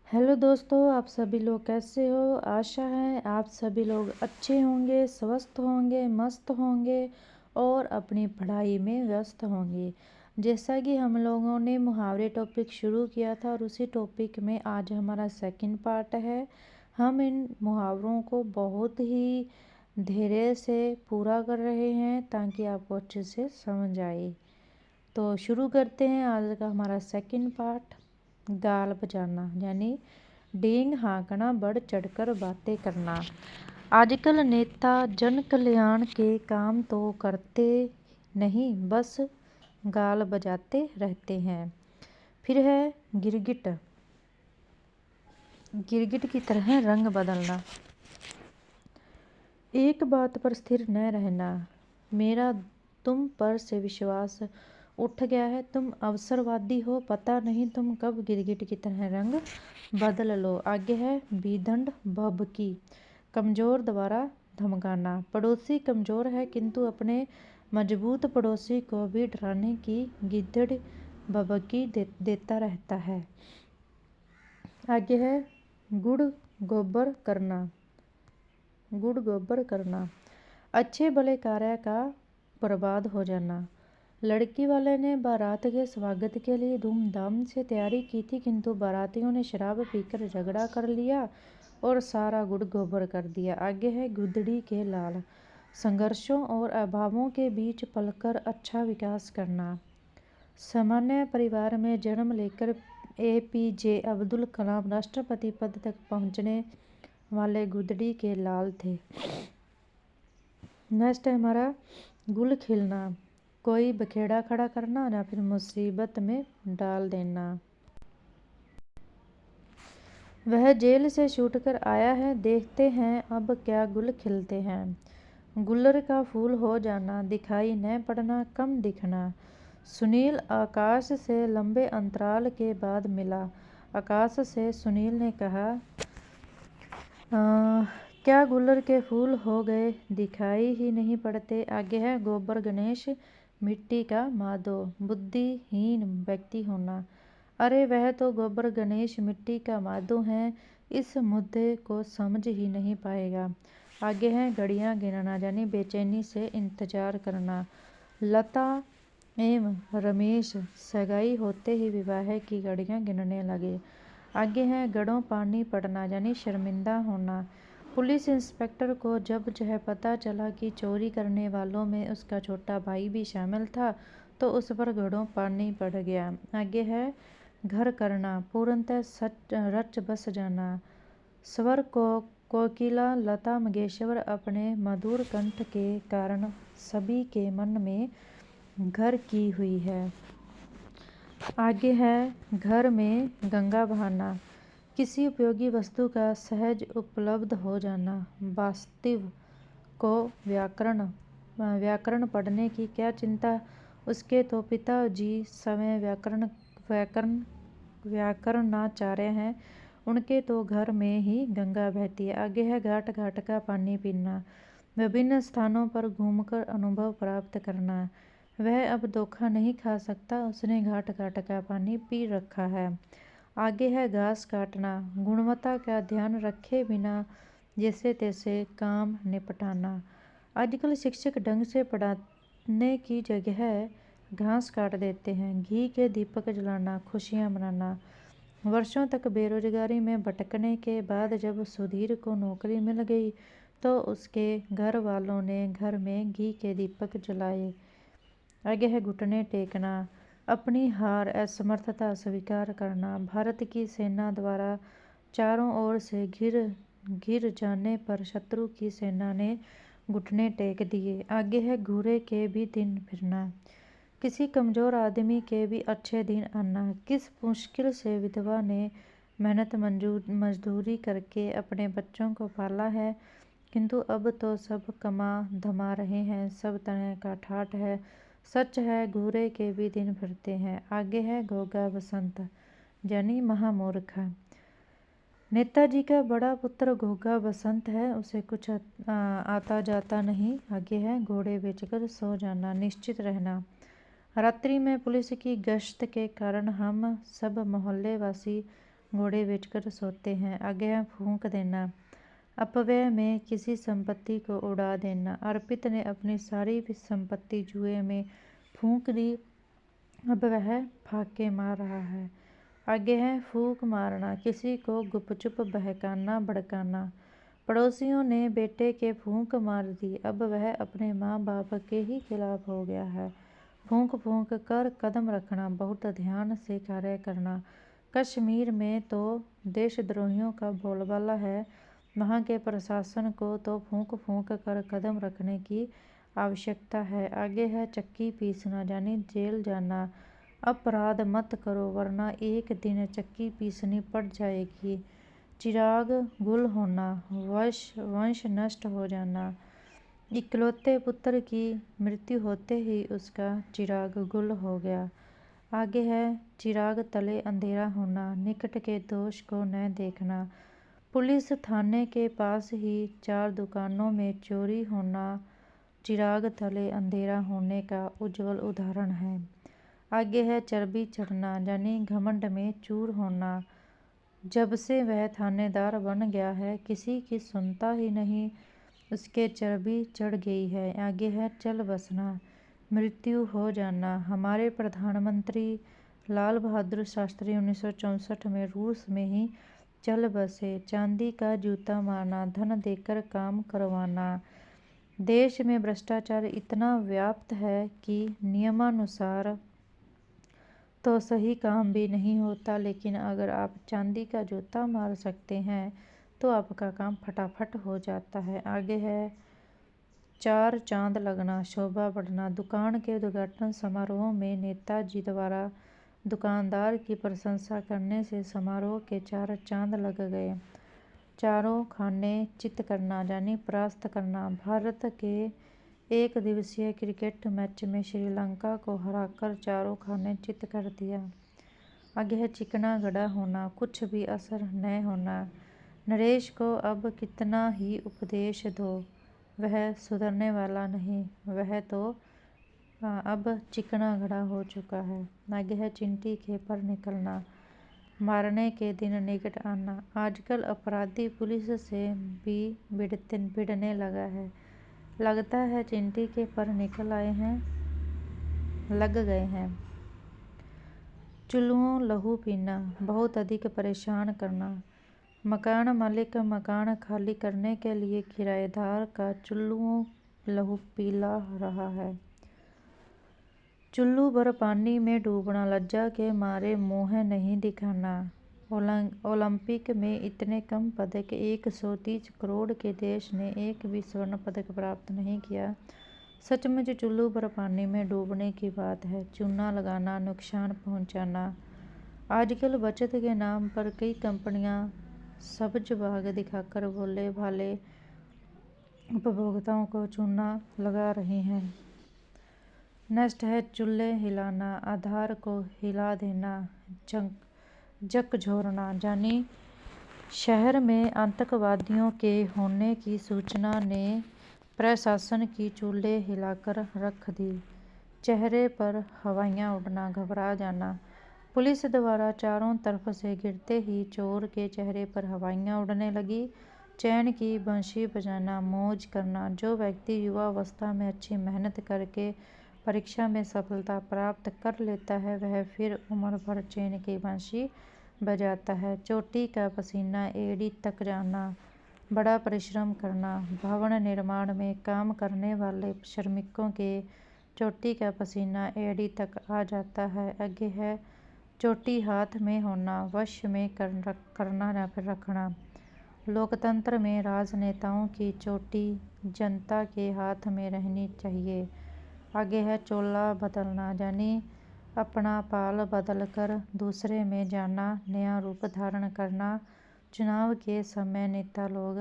Hello दोस्तों, आप सभी लोग कैसे हो। आशा है आप सभी लोग अच्छे होंगे, स्वस्थ होंगे, मस्त होंगे और अपनी पढ़ाई में व्यस्त होंगे। जैसा कि हम लोगों ने मुहावरे टॉपिक शुरू किया था और उसी टॉपिक में आज हमारा सेकंड पार्ट है। हम इन मुहावरों को बहुत ही धैर्य से पूरा कर रहे हैं ताकि आपको अच्छे से समझ आए। तो शुरू करते हैं आज का हमारा सेकंड पार्ट। गाल बजाना यानी डींग हाँकना, बढ़ चढ़कर बातें करना। आजकल नेता जन कल्याण के काम तो करते नहीं, बस गाल बजाते रहते हैं। फिर है गिरगिट। गिरगिट की तरह रंग बदलना। एक बात पर स्थिर न रहना। मेरा तुम पर से विश्वास उठ गया है। तुम अवसरवादी हो, पता नहीं तुम कब गिरगिट की तरह रंग बदल लो। आगे है बीदंड भभकी। कमजोर द्वारा धमकाना। पड़ोसी कमजोर है किंतु अपने मजबूत पड़ोसी को भी डराने की गिद्धड़ भभकी देता रहता है। आगे है गुड़ गोबर करना। गुड़ गोबर करना। अच्छे भले कार्य का बर्बाद हो जाना। लड़की वाले ने बारात के स्वागत के लिए धूमधाम से तैयारी की थी किंतु बारातियों ने शराब पीकर झगड़ा कर लिया और सारा गुड़ गोबर कर दिया। आगे है गुदड़ी के लाल। संघर्षों और अभावों के बीच पलकर अच्छा विकास करना। सामान्य परिवार में जन्म लेकर APJ अब्दुल कलाम राष्ट्रपति पद तक पहुंचने वाले गुदड़ी के लाल थे। नेक्स्ट है हमारा गुल खिलना। कोई बखेड़ा खड़ा करना या फिर मुसीबत में डाल देना। वह जेल से छूट कर आया है, देखते हैं अब क्या गुल खिलते हैं। गुल्लर का फूल हो जाना, दिखाई न पड़ना, कम दिखना। सुनील आकाश से लंबे अंतराल के बाद मिला। आकाश से सुनील ने कहा, क्या गुल्लर के फूल हो गए, दिखाई ही नहीं पड़ते। आगे है गोबर गणेश मिट्टी का माधो। बुद्धिहीन व्यक्ति होना। अरे वह तो गोबर गणेश मिट्टी का माधो है, इस मुद्दे को समझ ही नहीं पाएगा। आगे है घड़ियां गिनना यानी बेचैनी से इंतजार करना। लता एवं रमेश सगाई होते ही विवाह की घड़ियां गिनने लगे। आगे है गड़ों पानी पड़ना यानी शर्मिंदा होना। पुलिस इंस्पेक्टर को जब यह पता चला कि चोरी करने वालों में उसका छोटा भाई भी शामिल था तो उस पर घड़ों पानी पड़ गया। आगे है घर करना, पूर्णतः रच बस जाना। स्वर को कोकिला लता मंगेशकर अपने मधुर कंठ के कारण सभी के मन में घर की हुई है। आगे है घर में गंगा बहाना। किसी उपयोगी वस्तु का सहज उपलब्ध हो जाना। वास्तव को व्याकरण पढ़ने की क्या चिंता, उसके तो पिताजी स्वयं व्याकरणाचार्य हैं, उनके तो घर में ही गंगा बहती है। आगे है घाट घाट का पानी पीना। विभिन्न स्थानों पर घूमकर अनुभव प्राप्त करना। वह अब धोखा नहीं खा सकता, उसने घाट घाट का पानी पी रखा है। आगे है घास काटना। गुणवत्ता का ध्यान रखे बिना जैसे तैसे काम निपटाना। आजकल शिक्षक ढंग से पढ़ाने की जगह घास काट देते हैं। घी के दीपक जलाना, खुशियाँ मनाना। वर्षों तक बेरोजगारी में भटकने के बाद जब सुधीर को नौकरी मिल गई तो उसके घर वालों ने घर में घी के दीपक जलाए। आगे है घुटने टेकना। अपनी हार असमर्थता स्वीकार करना। भारत की सेना द्वारा चारों ओर से घिर जाने पर शत्रु की सेना ने घुटने टेक दिए। आगे है घूरे के भी दिन फिरना। किसी कमजोर आदमी के भी अच्छे दिन आना। किस मुश्किल से विधवा ने मेहनत मजदूरी करके अपने बच्चों को पाला है किंतु अब तो सब कमा धमा रहे हैं, सब तरह का ठाठ है। सच है घूरे के भी दिन फिरते हैं। आगे है घोगा बसंत यानी महामूर्ख। नेताजी का बड़ा पुत्र घोगा बसंत है, उसे कुछ आता जाता नहीं। आगे है घोड़े बेचकर सो जाना, निश्चित रहना। रात्रि में पुलिस की गश्त के कारण हम सब मोहल्ले वासी घोड़े बेचकर सोते हैं। आगे है फूंक देना, अपव्यय में किसी संपत्ति को उड़ा देना। अर्पित ने अपनी सारी संपत्ति जुए में फूंक दी, अब वह फाके मार रहा है। आगे है फूंक मारना, किसी को गुपचुप बहकाना भड़काना। पड़ोसियों ने बेटे के फूंक मार दी, अब वह अपने माँ बाप के ही खिलाफ हो गया है। फूंक फूंक कर कदम रखना, बहुत ध्यान से कार्य करना। कश्मीर में तो देशद्रोहियों का बोलबाला है, वहाँ के प्रशासन को तो फूंक फूंक कर कदम रखने की आवश्यकता है। आगे है चक्की पीसना, यानी जेल जाना। अपराध मत करो वरना एक दिन चक्की पीसनी पड़ जाएगी। चिराग गुल होना, वंश नष्ट हो जाना। इकलौते पुत्र की मृत्यु होते ही उसका चिराग गुल हो गया। आगे है चिराग तले अंधेरा होना, निकट के दोष को न देखना। पुलिस थाने के पास ही 4 दुकानों में चोरी होना चिराग तले अंधेरा होने का उज्जवल उदाहरण है। आगे है चर्बी चढ़ना, यानी घमंड में चूर होना। जब से वह थानेदार बन गया है, किसी की सुनता ही नहीं, उसके चर्बी चढ़ गई है। आगे है चल बसना, मृत्यु हो जाना। हमारे प्रधानमंत्री लाल बहादुर शास्त्री 1964 में रूस में ही चल बसे। चांदी का जूता मारना, धन देकर काम करवाना। देश में भ्रष्टाचार इतना व्याप्त है कि नियमानुसार तो सही काम भी नहीं होता, लेकिन अगर आप चांदी का जूता मार सकते हैं तो आपका काम फटाफट हो जाता है। आगे है 4 चांद लगना, शोभा बढ़ना। दुकान के उद्घाटन समारोह में नेताजी द्वारा दुकानदार की प्रशंसा करने से समारोह के 4 चांद लग गए। चारों खाने चित करना, यानी परास्त करना। भारत के 1 दिवसीय क्रिकेट मैच में श्रीलंका को हराकर चारों खाने चित कर दिया। आगे है चिकना गड़ा होना, कुछ भी असर न होना। नरेश को अब कितना ही उपदेश दो, वह सुधरने वाला नहीं, वह तो अब चिकना गड़ा हो चुका है। आगे है चिंटी के पर निकलना, मारने के दिन निकट आना। आजकल अपराधी पुलिस से भी भिड़ने लगा है। लगता है चिंटी के पर निकल आए हैं, लग गए हैं। चुल्लुओं लहू पीना, बहुत अधिक परेशान करना। मकान मालिक मकान खाली करने के लिए किराएदार का चुल्लुओं लहू पिला रहा है। चुल्लू भर पानी में डूबना, लज्जा के मारे मुँह नहीं दिखाना। ओलंपिक में इतने कम पदक, 130 करोड़ के देश ने एक भी स्वर्ण पदक प्राप्त नहीं किया। सचमुच चुल्लू भर पानी में डूबने की बात है। चूना लगाना, नुकसान पहुंचाना। आजकल बचत के नाम पर कई कंपनियां सब्ज बाग दिखाकर भोले भाले उपभोक्ताओं को चूना लगा रही हैं। नेक्स्ट है चूल्हे हिलाना, आधार को हिला देना, झकझोरना, यानी शहर में आतंकवादियों के होने की सूचना ने प्रशासन की चूल्हे हिलाकर रख दी। चेहरे पर हवाइयाँ उड़ना, घबरा जाना। पुलिस द्वारा चारों तरफ से गिरते ही चोर के चेहरे पर हवाइयाँ उड़ने लगी। चैन की बंशी बजाना, मौज करना। जो व्यक्ति युवावस्था में अच्छी मेहनत करके परीक्षा में सफलता प्राप्त कर लेता है, वह फिर उम्र भर चैन की बंशी बजाता है। चोटी का पसीना एड़ी तक जाना, बड़ा परिश्रम करना। भवन निर्माण में काम करने वाले श्रमिकों के चोटी का पसीना एड़ी तक आ जाता है। आगे है चोटी हाथ में होना, वश में करना या फिर रखना। लोकतंत्र में राजनेताओं की चोटी जनता के हाथ में रहनी चाहिए। आगे है चोला बदलना, यानी अपना पाल बदलकर दूसरे में जाना, नया रूप धारण करना। चुनाव के समय नेता लोग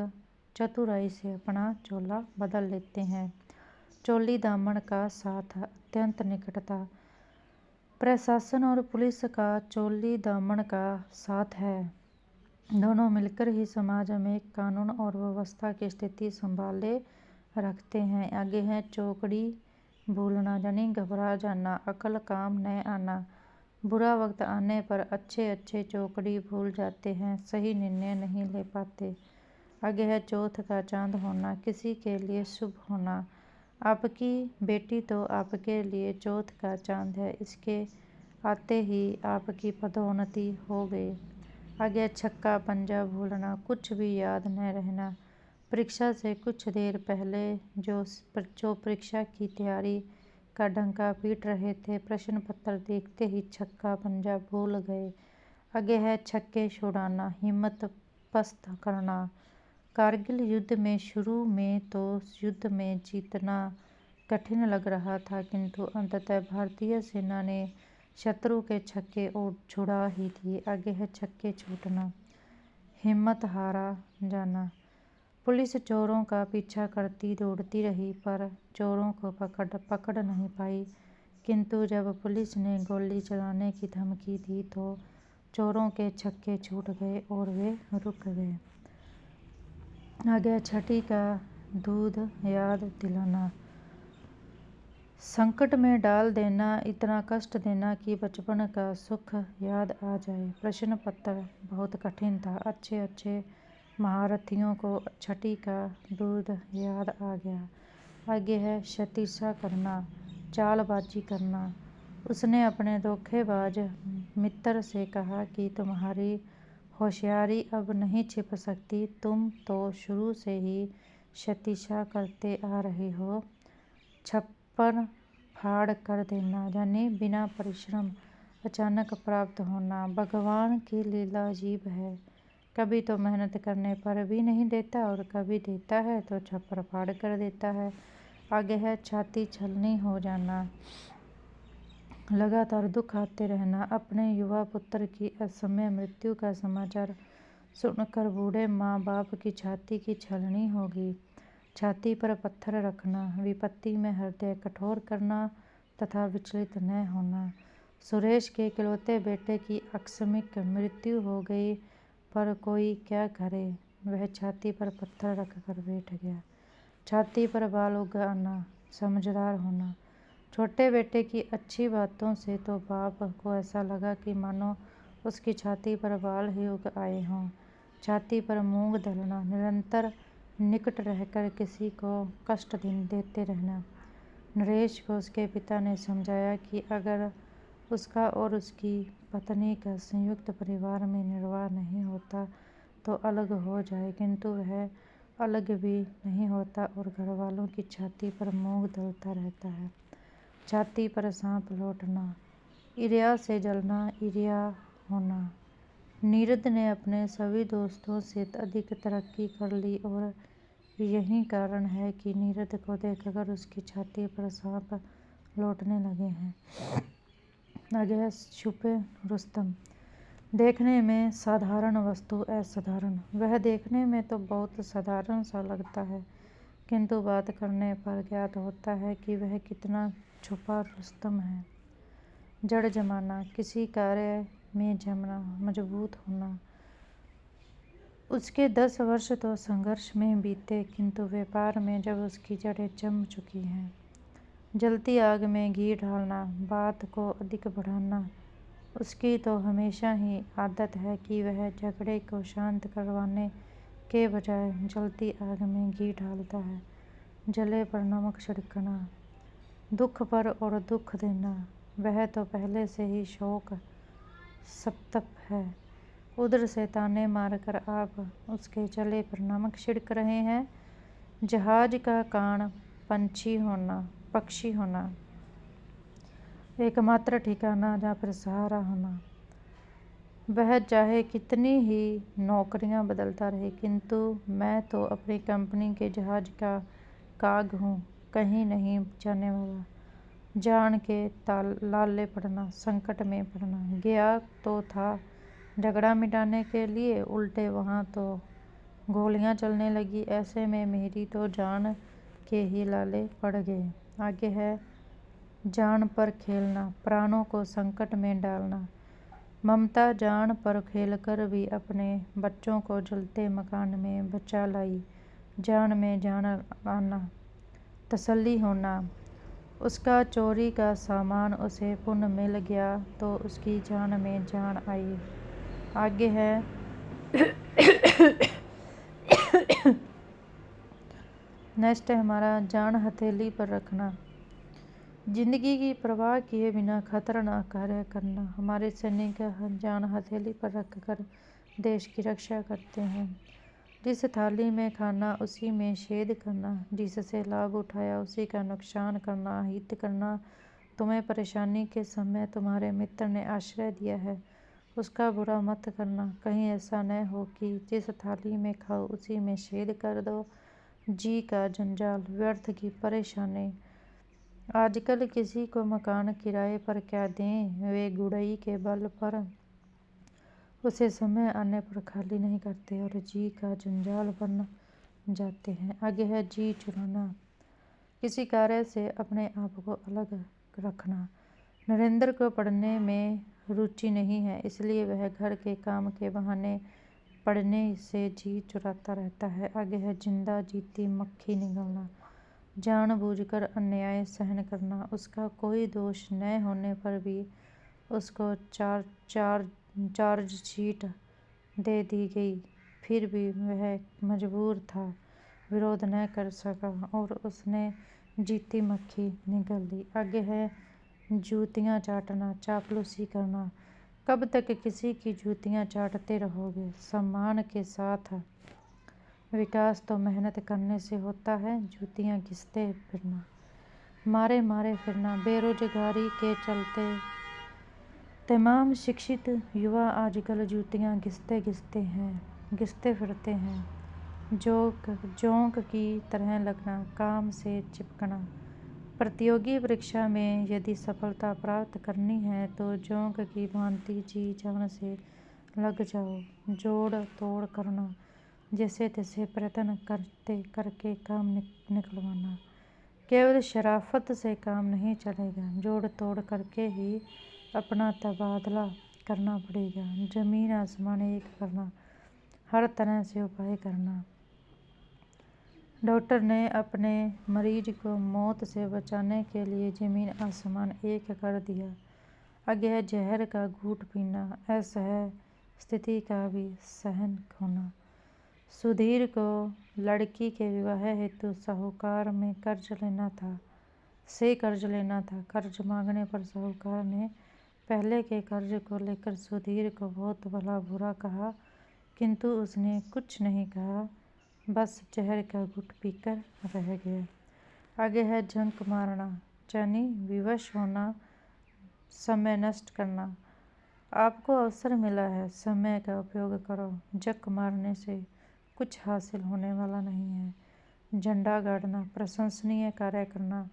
चतुराई से अपना चोला बदल लेते हैं। चोली दामन का साथ, अत्यंत निकटता। प्रशासन और पुलिस का चोली दामन का साथ है। दोनों मिलकर ही समाज में कानून और व्यवस्था की स्थिति संभाले रखते हैं। आगे है चौकड़ी भूलना, यानी घबरा जाना, अकल काम न आना। बुरा वक्त आने पर अच्छे अच्छे चौकड़ी भूल जाते हैं, सही निर्णय नहीं ले पाते। आगे है चौथ का चांद होना, किसी के लिए शुभ होना। आपकी बेटी तो आपके लिए चौथ का चांद है, इसके आते ही आपकी पदोन्नति हो गई। आगे छक्का पंजा भूलना, कुछ भी याद न रहना। परीक्षा से कुछ देर पहले जो परीक्षा की तैयारी का डंका पीट रहे थे, प्रश्न पत्र देखते ही छक्का पंजा भूल गए। आगे है छक्के छुड़ाना, हिम्मत पस्त करना। कारगिल युद्ध में शुरू में तो युद्ध में जीतना कठिन लग रहा था, किंतु अंततः भारतीय सेना ने शत्रु के छक्के छुड़ा ही दिए। आगे है छक्के छूटना, हिम्मत हारा जाना। पुलिस चोरों का पीछा करती दौड़ती रही, पर चोरों को पकड़ नहीं पाई, किंतु जब पुलिस ने गोली चलाने की धमकी दी तो चोरों के छक्के छूट गए और वे रुक गए। आगे छठी का दूध याद दिलाना, संकट में डाल देना, इतना कष्ट देना कि बचपन का सुख याद आ जाए। प्रश्न पत्र बहुत कठिन था, अच्छे अच्छे महारथियों को छठी का दूध याद आ गया। आगे है शतीशा करना, चालबाजी करना। उसने अपने धोखेबाज मित्र से कहा कि तुम्हारी होशियारी अब नहीं छिप सकती, तुम तो शुरू से ही शतीशा करते आ रहे हो। छप्पर फाड़ कर देना, यानी बिना परिश्रम अचानक प्राप्त होना। भगवान की लीला अजीब है, कभी तो मेहनत करने पर भी नहीं देता और कभी देता है तो छप्पर फाड़ कर देता है। आगे है छाती छलनी हो जाना, लगातार दुख आते रहना। अपने युवा पुत्र की असमय मृत्यु का समाचार सुनकर बूढ़े माँ बाप की छाती की छलनी होगी। छाती पर पत्थर रखना, विपत्ति में हृदय कठोर करना तथा विचलित न होना। सुरेश के इकलौते बेटे की आकस्मिक मृत्यु हो गई, पर कोई क्या करे, वह छाती पर पत्थर रखकर बैठ गया। छाती पर बाल उगाना, समझदार होना। छोटे बेटे की अच्छी बातों से तो बाप को ऐसा लगा कि मानो उसकी छाती पर बाल ही उग आए हों। छाती पर मूंग दलना, निरंतर निकट रहकर किसी को कष्ट देते रहना। नरेश को उसके पिता ने समझाया कि अगर उसका और उसकी पत्नी का संयुक्त परिवार में निर्वाह नहीं होता तो अलग हो जाए, किंतु वह अलग भी नहीं होता और घरवालों की छाती पर मूंग दलता रहता है। छाती पर सांप लौटना, ईर्ष्या से जलना, ईर्ष्या होना। नीरद ने अपने सभी दोस्तों से अधिक तरक्की कर ली और यही कारण है कि नीरद को देखकर उसकी छाती पर सांप लौटने लगे हैं। आगे है छुपे रुस्तम, देखने में साधारण वस्तु असाधारण। वह देखने में तो बहुत साधारण सा लगता है, किंतु बात करने पर ज्ञात होता है कि वह कितना छुपा रुस्तम है। जड़ जमाना, किसी कार्य में जमना, मजबूत होना। उसके 10 वर्ष तो संघर्ष में बीते, किंतु व्यापार में जब उसकी जड़ें जम चुकी हैं। जलती आग में घी डालना, बात को अधिक बढ़ाना। उसकी तो हमेशा ही आदत है कि वह झगड़े को शांत करवाने के बजाय जलती आग में घी डालता है। जले पर नमक छिड़कना, दुख पर और दुख देना, वह तो पहले से ही शोक संतप्त है। उधर से ताने मारकर आप उसके जले पर नमक छिड़क रहे हैं। जहाज का कान पक्षी होना, एकमात्र ठिकाना या फिर सहारा होना। वह चाहे कितनी ही नौकरियां बदलता रहे, किंतु मैं तो अपनी कंपनी के जहाज का काग हूँ, कहीं नहीं जाने वाला। जान के लाले पड़ना, संकट में पड़ना। गया तो था झगड़ा मिटाने के लिए, उल्टे वहाँ तो गोलियां चलने लगी। ऐसे में मेरी तो जान के ही लाले पड़ गए। आगे है जान पर खेलना, प्राणों को संकट में डालना। ममता जान पर खेलकर भी अपने बच्चों को जलते मकान में बचा लाई। जान में जान आना, तसल्ली होना। उसका चोरी का सामान उसे पुनः मिल गया तो उसकी जान में जान आई। आगे है नेक्स्ट है हमारा जान हथेली पर रखना। जिंदगी की परवाह किए बिना खतरनाक कार्य करना। हमारे सैनिक जान हथेली पर रखकर देश की रक्षा करते हैं। जिस थाली में खाना उसी में छेद करना, जिससे लाभ उठाया उसी का नुकसान करना, हित करना। तुम्हें परेशानी के समय तुम्हारे मित्र ने आश्रय दिया है, उसका बुरा मत करना। कहीं ऐसा न हो कि जिस थाली में खाओ उसी में छेद कर दो। जी का जंजाल, व्यर्थ की परेशानी। आजकल किसी को मकान किराए पर क्या दें, वे गुड़ई के बल पर उसे समय आने पर खाली नहीं करते और जी का जंजाल बन जाते हैं। आगे है जी चुराना। किसी कार्य से अपने आप को अलग रखना। नरेंद्र को पढ़ने में रुचि नहीं है, इसलिए वह घर के काम के बहाने पढ़ने से जी चुराता रहता है। आगे है जिंदा जीती मक्खी निगलना। जानबूझकर अन्याय सहन करना। उसका कोई दोष न होने पर भी उसको चार्जशीट दे दी गई, फिर भी वह मजबूर था, विरोध न कर सका और उसने जीती मक्खी निगल ली। आगे है जूतियाँ चाटना, चापलूसी करना। कब तक किसी की जूतियाँ चाटते रहोगे? सम्मान के साथ विकास तो मेहनत करने से होता है, जूतियाँ घिसते फिरना, मारे मारे फिरना। बेरोजगारी के चलते तमाम शिक्षित युवा आजकल जूतियाँ घिसते फिरते हैं। जोंक की तरह लगना, काम से चिपकना। प्रतियोगी परीक्षा में यदि सफलता प्राप्त करनी है तो जोंक की भांति जी जान से लग जाओ। जोड़ तोड़ करना, जैसे तैसे प्रयत्न करके काम निकलवाना। केवल शराफत से काम नहीं चलेगा, जोड़ तोड़ करके ही अपना तबादला करना पड़ेगा। जमीन आसमान एक करना, हर तरह से उपाय करना। डॉक्टर ने अपने मरीज को मौत से बचाने के लिए जमीन आसमान एक कर दिया। आगे है जहर का घूंट पीना, असह्य स्थिति का भी सहन होना। सुधीर को लड़की के विवाह हेतु साहूकार में कर्ज लेना था। कर्ज मांगने पर साहूकार ने पहले के कर्ज को लेकर सुधीर को बहुत भला बुरा कहा, किंतु उसने कुछ नहीं कहा, बस जहर का घूंट पीकर रह गया। आगे है झंक मारना, यानी विवश होना, समय नष्ट करना। आपको अवसर मिला है, समय का उपयोग करो। झक मारने से कुछ हासिल होने वाला नहीं है। झंडा गाड़ना, प्रशंसनीय कार्य करना।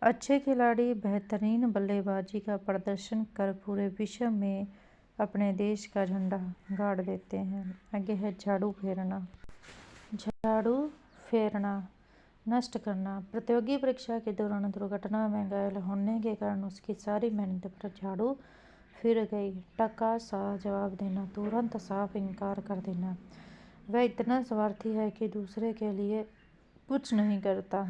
अच्छे खिलाड़ी बेहतरीन बल्लेबाजी का प्रदर्शन कर पूरे विश्व में अपने देश का झंडा गाड़ देते हैं। आगे है झाड़ू फेरना। झाड़ू फेरना, नष्ट करना। प्रतियोगी परीक्षा के दौरान दुर्घटना में घायल होने के कारण उसकी सारी मेहनत पर झाड़ू फिर गई। टका सा जवाब देना, तुरंत साफ इनकार कर देना। वह इतना स्वार्थी है कि दूसरे के लिए कुछ नहीं करता।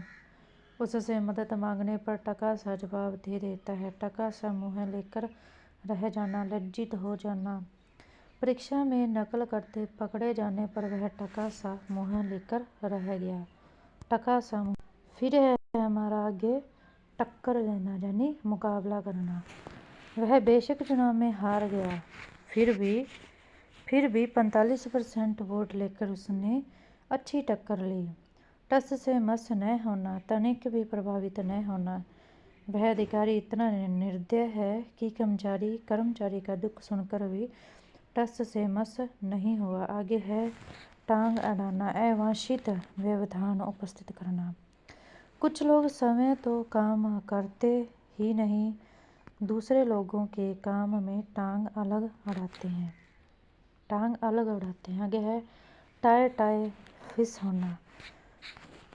उससे मदद मांगने पर टका सा जवाब दे देता है। टका सा मुँह लेकर रह जाना, लज्जित हो जाना। परीक्षा में नकल करते पकड़े जाने पर वह टका सा मुँह लेकर रह गया। टका सा मुँह। फिर है हमारा आगे टक्कर लेना, यानी मुकाबला करना। वह बेशक चुनाव में हार गया, फिर भी 45% वोट लेकर उसने अच्छी टक्कर ली। टस से मस न होना, तनिक भी प्रभावित न होना। वह अधिकारी इतना निर्दय है कि कर्मचारी का दुख सुनकर भी टस से मस नहीं हुआ। आगे है टांग अड़ाना, अवांछित व्यवधान उपस्थित करना। कुछ लोग समय तो काम करते ही नहीं, दूसरे लोगों के काम में टांग अलग अड़ाते हैं। आगे है टाय फिस होना,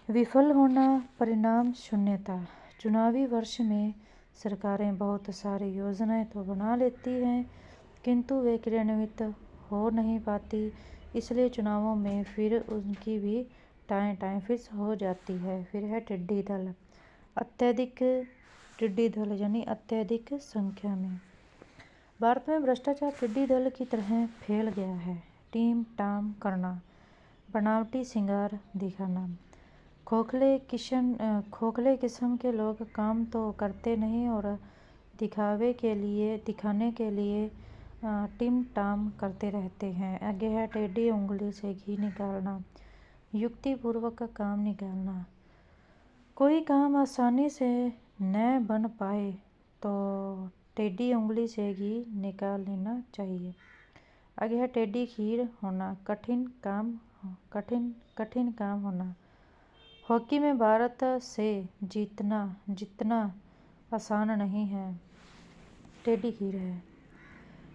विफल होना, परिणाम शून्यता। चुनावी वर्ष में सरकारें बहुत सारी योजनाएं तो बना लेती हैं, किंतु वे क्रियान्वित हो नहीं पाती, इसलिए चुनावों में फिर उनकी भी टाय फिस हो जाती है। फिर है टिड्डी दल, अत्यधिक टिड्डी दल यानी अत्यधिक संख्या में। भारत में भ्रष्टाचार टिड्डी दल की तरह फैल गया है। टीम टाम करना, बनावटी श्रृंगार दिखाना। खोखले किस्म के लोग काम तो करते नहीं और दिखाने के लिए टिम टाम करते रहते हैं। आगे है टेढ़ी उंगली से घी निकालना, युक्तिपूर्वक काम निकालना। कोई काम आसानी से न बन पाए तो टेढ़ी उंगली से घी निकाल लेना चाहिए। आगे है टेढ़ी खीर होना, कठिन काम होना। हॉकी में भारत से जीतना आसान नहीं है, टेढ़ी खीर है।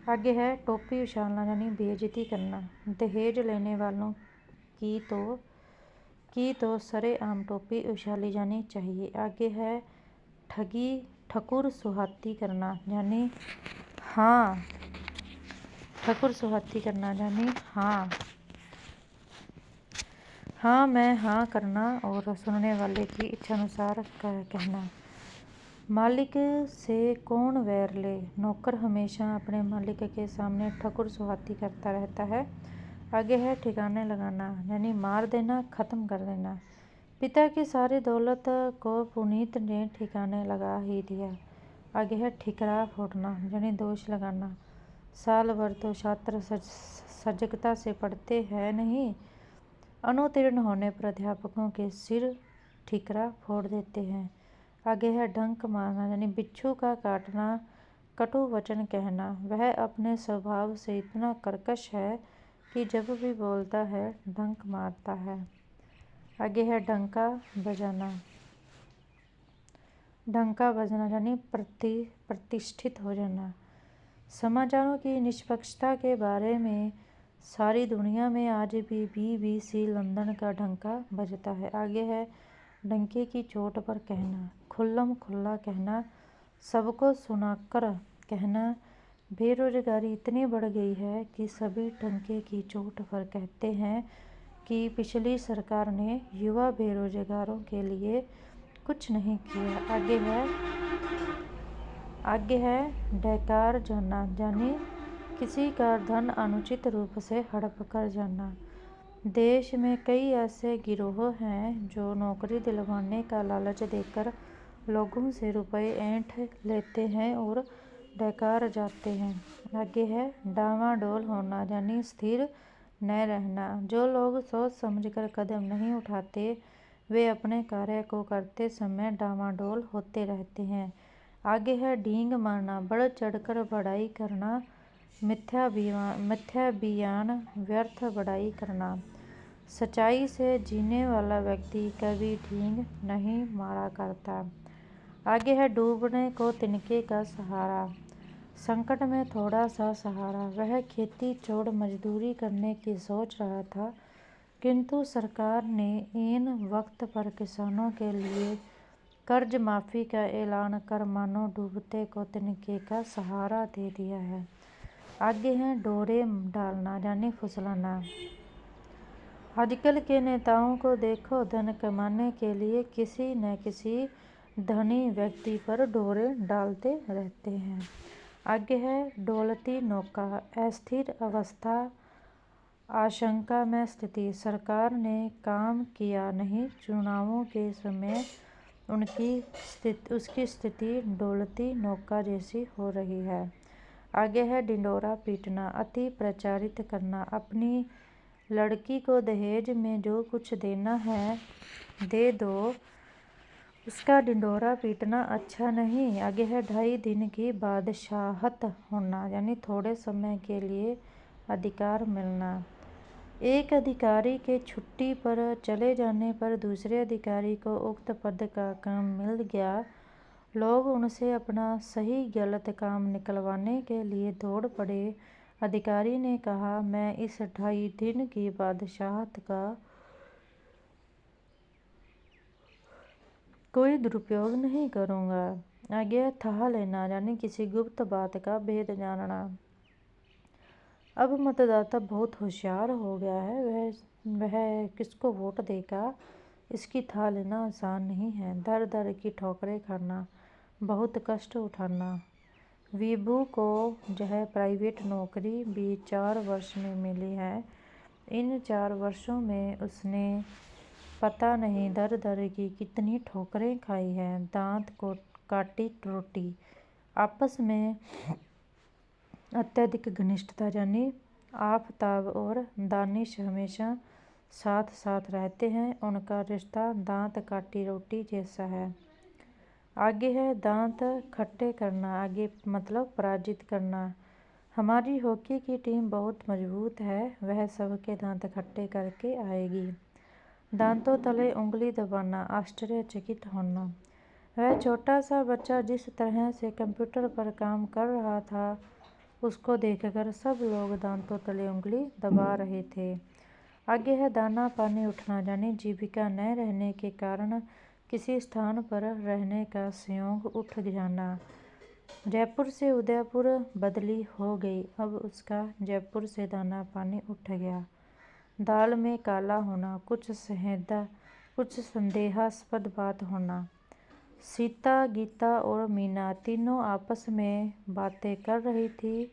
आगे है टोपी उछालना यानी बेइज्जती करना। दहेज लेने वालों की तो सरेआम टोपी उछाली जानी चाहिए। आगे है ठकुर सुहाती करना यानी हाँ मैं हाँ करना और सुनने वाले की इच्छानुसार कहना। मालिक से कौन वैर ले, नौकर हमेशा अपने मालिक के सामने ठकुर सुहाती करता रहता है। आगे है ठिकाने लगाना यानी मार देना, खत्म कर देना। पिता की सारी दौलत को पुनीत ने ठिकाने लगा ही दिया। आगे है ठिकरा फोड़ना यानी दोष लगाना। साल भर तो छात्र सजगता से पढ़ते हैं नहीं, अनुत्तीर्ण होने पर अध्यापकों के सिर ठिकरा फोड़ देते हैं। आगे है डंक मारना यानी बिच्छू का काटना, कटु वचन कहना। वह अपने स्वभाव से इतना कर्कश है कि जब भी बोलता है डंक मारता है। आगे है डंका बजना यानी प्रतिष्ठित हो जाना। समाचारों की निष्पक्षता के बारे में सारी दुनिया में आज भी BBC लंदन का डंका बजता है। आगे है डंके की चोट पर कहना, खुल्लम खुल्ला कहना, सबको सुनाकर कहना। बेरोजगारी इतनी बढ़ गई है कि सभी डंके की चोट पर कहते हैं कि पिछली सरकार ने युवा बेरोजगारों के लिए कुछ नहीं किया। आगे है डकार जाना यानी किसी का धन अनुचित रूप से हड़प कर जाना। देश में कई ऐसे गिरोह हैं जो नौकरी दिलवाने का लालच देकर लोगों से रुपए ऐंठ लेते हैं और डकार जाते हैं। आगे है डामाडोल होना यानी स्थिर न रहना। जो लोग सोच समझकर कदम नहीं उठाते वे अपने कार्य को करते समय डामाडोल होते रहते हैं। आगे है डींग मारना, बढ़ चढ़कर बड़ाई करना, मिथ्या बयान, व्यर्थ बड़ाई करना। सच्चाई से जीने वाला व्यक्ति कभी डींग नहीं मारा करता। आगे है डूबने को तिनके का सहारा, संकट में थोड़ा सा सहारा। वह खेती छोड़ मजदूरी करने की सोच रहा था, किंतु सरकार ने इन वक्त पर किसानों के लिए कर्ज माफी का ऐलान कर मानो डूबते को तिनके का सहारा दे दिया है। आगे है डोरे डालना यानी फुसलाना। आजकल के नेताओं को देखो, धन कमाने के लिए किसी न किसी धनी व्यक्ति पर डोरे डालते रहते हैं। आगे है डोलती नौका, अस्थिर अवस्था, आशंका में स्थिति। सरकार ने काम किया नहीं, चुनावों के समय उसकी स्थिति डोलती नौका जैसी हो रही है। आगे है ढिंढोरा पीटना, अति प्रचारित करना। अपनी लड़की को दहेज में जो कुछ देना है दे दो, उसका ढिंढोरा पीटना अच्छा नहीं। आगे है 2.5 दिन की बादशाहत होना यानी थोड़े समय के लिए अधिकार मिलना। एक अधिकारी के छुट्टी पर चले जाने पर दूसरे अधिकारी को उक्त पद का काम मिल गया। लोग उनसे अपना सही गलत काम निकलवाने के लिए दौड़ पड़े। अधिकारी ने कहा, मैं इस 2.5 दिन की बादशाहत का कोई दुरुपयोग नहीं करूँगा। आगे था लेना यानी किसी गुप्त बात का भेद जानना। अब मतदाता बहुत होशियार हो गया है, वह किसको वोट देगा इसकी था लेना आसान नहीं है। दर दर की ठोकरें खाना, बहुत कष्ट उठाना। विभू को यह प्राइवेट नौकरी भी 4 वर्ष में मिली है। इन 4 वर्षों में उसने पता नहीं दर दर की कितनी ठोकरें खाई हैं, दांत को काटी रोटी। आपस में अत्यधिक घनिष्ठता, यानी आफताब और दानिश हमेशा साथ साथ रहते हैं। उनका रिश्ता दांत काटी रोटी जैसा है। आगे है दांत खट्टे करना, आगे मतलब पराजित करना। हमारी हॉकी की टीम बहुत मजबूत है, वह सबके दांत खट्टे करके आएगी। दांतों तले उंगली दबाना, आश्चर्यचकित होना। वह छोटा सा बच्चा जिस तरह से कंप्यूटर पर काम कर रहा था, उसको देखकर सब लोग दांतों तले उंगली दबा रहे थे। आगे है दाना पानी उठना, यानी जीविका न रहने के कारण किसी स्थान पर रहने का संयोग उठ जाना। जयपुर से उदयपुर बदली हो गई, अब उसका जयपुर से दाना पानी उठ गया। दाल में काला होना, कुछ संदेहास्पद बात होना। सीता, गीता और मीना तीनों आपस में बातें कर रही थी।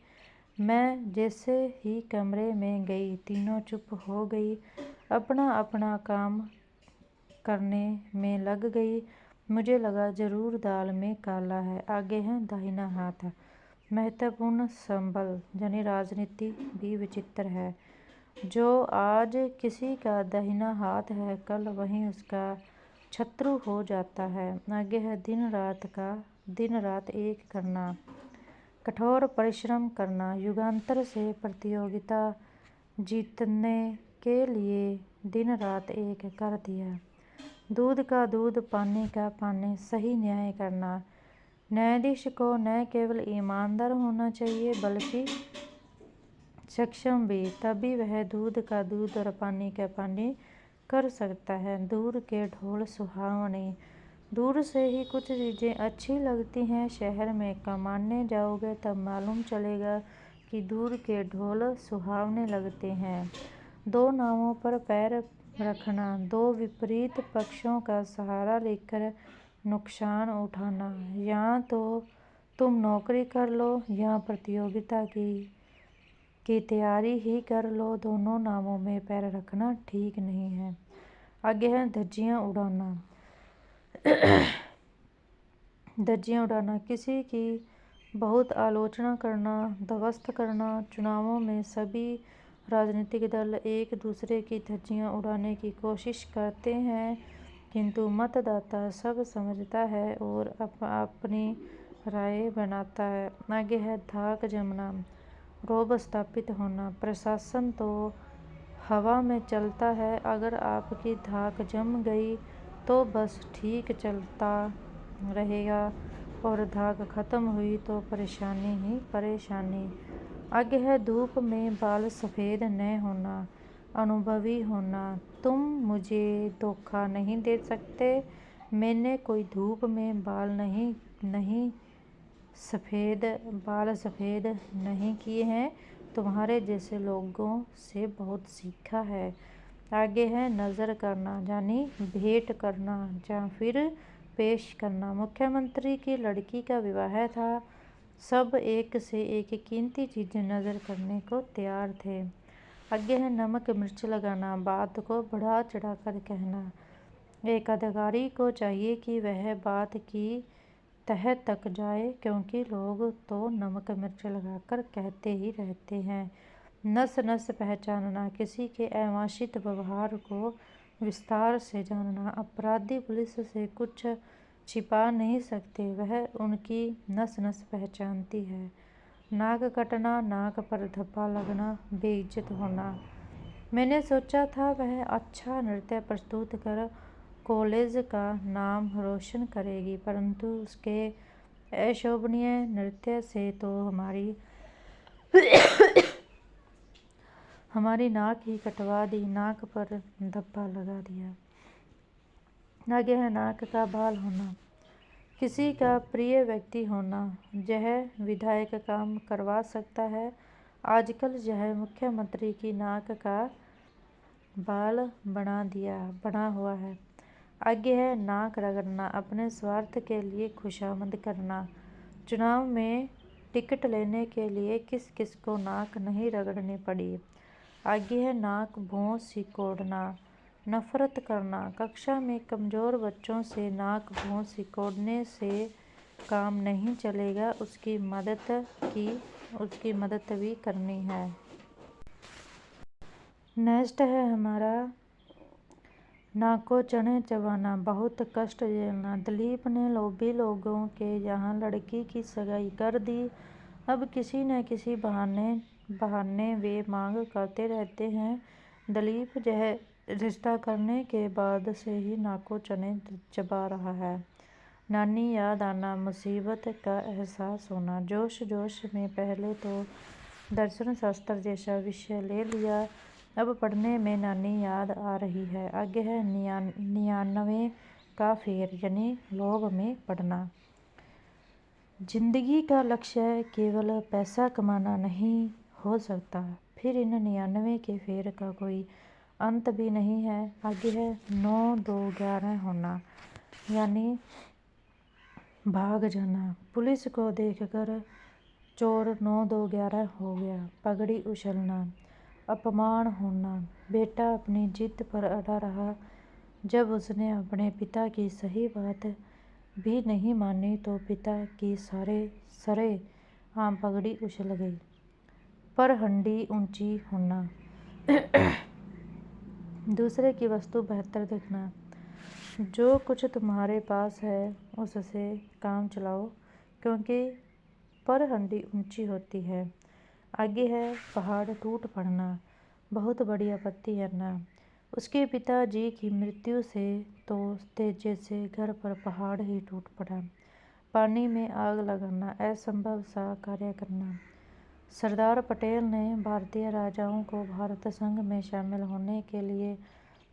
मैं जैसे ही कमरे में गई, तीनों चुप हो गई, अपना अपना काम करने में लग गई। मुझे लगा जरूर दाल में काला है। आगे है दाहिना हाथ, महत्वपूर्ण संबल, यानी राजनीति भी विचित्र है। जो आज किसी का दाहिना हाथ है, कल वहीं उसका शत्रु हो जाता है। आगे है दिन रात एक करना, कठोर परिश्रम करना। युगांतर से प्रतियोगिता जीतने के लिए दिन रात एक कर दिया। दूध का दूध, पानी का पानी, सही न्याय करना। न्यायाधीश को न केवल ईमानदार होना चाहिए बल्कि सक्षम भी, तभी वह दूध का दूध और पानी का पानी कर सकता है। दूर के ढोल सुहावने, दूर से ही कुछ चीज़ें अच्छी लगती हैं, शहर में कमाने जाओगे तब मालूम चलेगा कि दूर के ढोल सुहावने लगते हैं। 2 नावों पर पैर रखना, 2 विपरीत पक्षों का सहारा लेकर नुकसान उठाना। या तो तुम नौकरी कर लो या प्रतियोगिता की तैयारी ही कर लो, दोनों नावों में पैर रखना ठीक नहीं है। आगे है धज्जियाँ उड़ाना। धज्जियाँ उड़ाना, किसी की बहुत आलोचना करना, ध्वस्त करना। चुनावों में सभी राजनीतिक दल एक दूसरे की धज्जियाँ उड़ाने की कोशिश करते हैं, किंतु मतदाता सब समझता है और अपनी राय बनाता है। आगे है धाक जमना, रोब स्थापित होना। प्रशासन तो हवा में चलता है, अगर आपकी धाक जम गई तो बस ठीक चलता रहेगा और धाक खत्म हुई तो परेशानी ही परेशानी। आगे है धूप में बाल सफ़ेद न होना, अनुभवी होना। तुम मुझे धोखा नहीं दे सकते, मैंने कोई धूप में बाल सफ़ेद नहीं किए हैं, तुम्हारे जैसे लोगों से बहुत सीखा है। आगे है नज़र करना, यानी भेंट करना या फिर पेश करना। मुख्यमंत्री की लड़की का विवाह था, सब एक से एक कीमती चीज़ें नज़र करने को तैयार थे। आगे है नमक मिर्च लगाना, बात को बढ़ा चढ़ाकर कहना। एक अधिकारी को चाहिए कि वह बात की तह तक जाए, क्योंकि लोग तो नमक मिर्च लगाकर कहते ही रहते हैं। नस नस पहचानना, किसी के अवांछित व्यवहार को विस्तार से जानना। अपराधी पुलिस से कुछ छिपा नहीं सकते, वह उनकी नस नस पहचानती है। नाक कटना, नाक पर धब्बा लगना, बेइज्जत होना। मैंने सोचा था वह अच्छा नृत्य प्रस्तुत कर कॉलेज का नाम रोशन करेगी, परंतु उसके अशोभनीय नृत्य से तो हमारी नाक ही कटवा दी, नाक पर धब्बा लगा दिया। आगे है नाक का बाल होना, किसी का प्रिय व्यक्ति होना। यह विधायक काम करवा सकता है, आजकल यह मुख्यमंत्री की नाक का बाल बना हुआ है। आगे है नाक रगड़ना, अपने स्वार्थ के लिए खुशामद करना। चुनाव में टिकट लेने के लिए किस किस को नाक नहीं रगड़नी पड़ी। आगे है नाक भौं सिकोड़ना, नफरत करना। कक्षा में कमज़ोर बच्चों से नाक भौं सिकोड़ने से काम नहीं चलेगा, उसकी मदद भी करनी है। नेक्स्ट है हमारा नाको चने चबाना, बहुत कष्ट झेलना। दिलीप ने लोभी लोगों के यहाँ लड़की की सगाई कर दी। अब किसी न किसी बहाने वे मांग करते रहते हैं। दिलीप रिश्ता करने के बाद से ही नाको चने चबा रहा है। नानी याद आना, मुसीबत का एहसास होना। जोश जोश में पहले तो दर्शन शास्त्र जैसा विषय ले लिया, अब पढ़ने में नानी याद आ रही है। आगे है 99 का फेर, यानी लोभ में पड़ना। जिंदगी का लक्ष्य केवल पैसा कमाना नहीं हो सकता, फिर इन 99 के फेर का कोई अंत भी नहीं है। आगे है 9 2 11 होना, यानी भाग जाना। पुलिस को देखकर चोर 9 2 11 हो गया। पगड़ी उछलना, अपमान होना। बेटा अपनी जिद पर अड़ा रहा। जब उसने अपने पिता की सही बात भी नहीं मानी तो पिता की सरेआम पगड़ी उछल गई। पर हंडी ऊंची होना, दूसरे की वस्तु बेहतर दिखना। जो कुछ तुम्हारे पास है उससे काम चलाओ, क्योंकि पर हंडी ऊंची होती है। आगे है पहाड़ टूट पड़ना, बहुत बड़ी आपत्ति करना। उसके पिताजी की मृत्यु से तो तेजी से घर पर पहाड़ ही टूट पड़ा। पानी में आग लगाना, असंभव सा कार्य करना। सरदार पटेल ने भारतीय राजाओं को भारत संघ में शामिल होने के लिए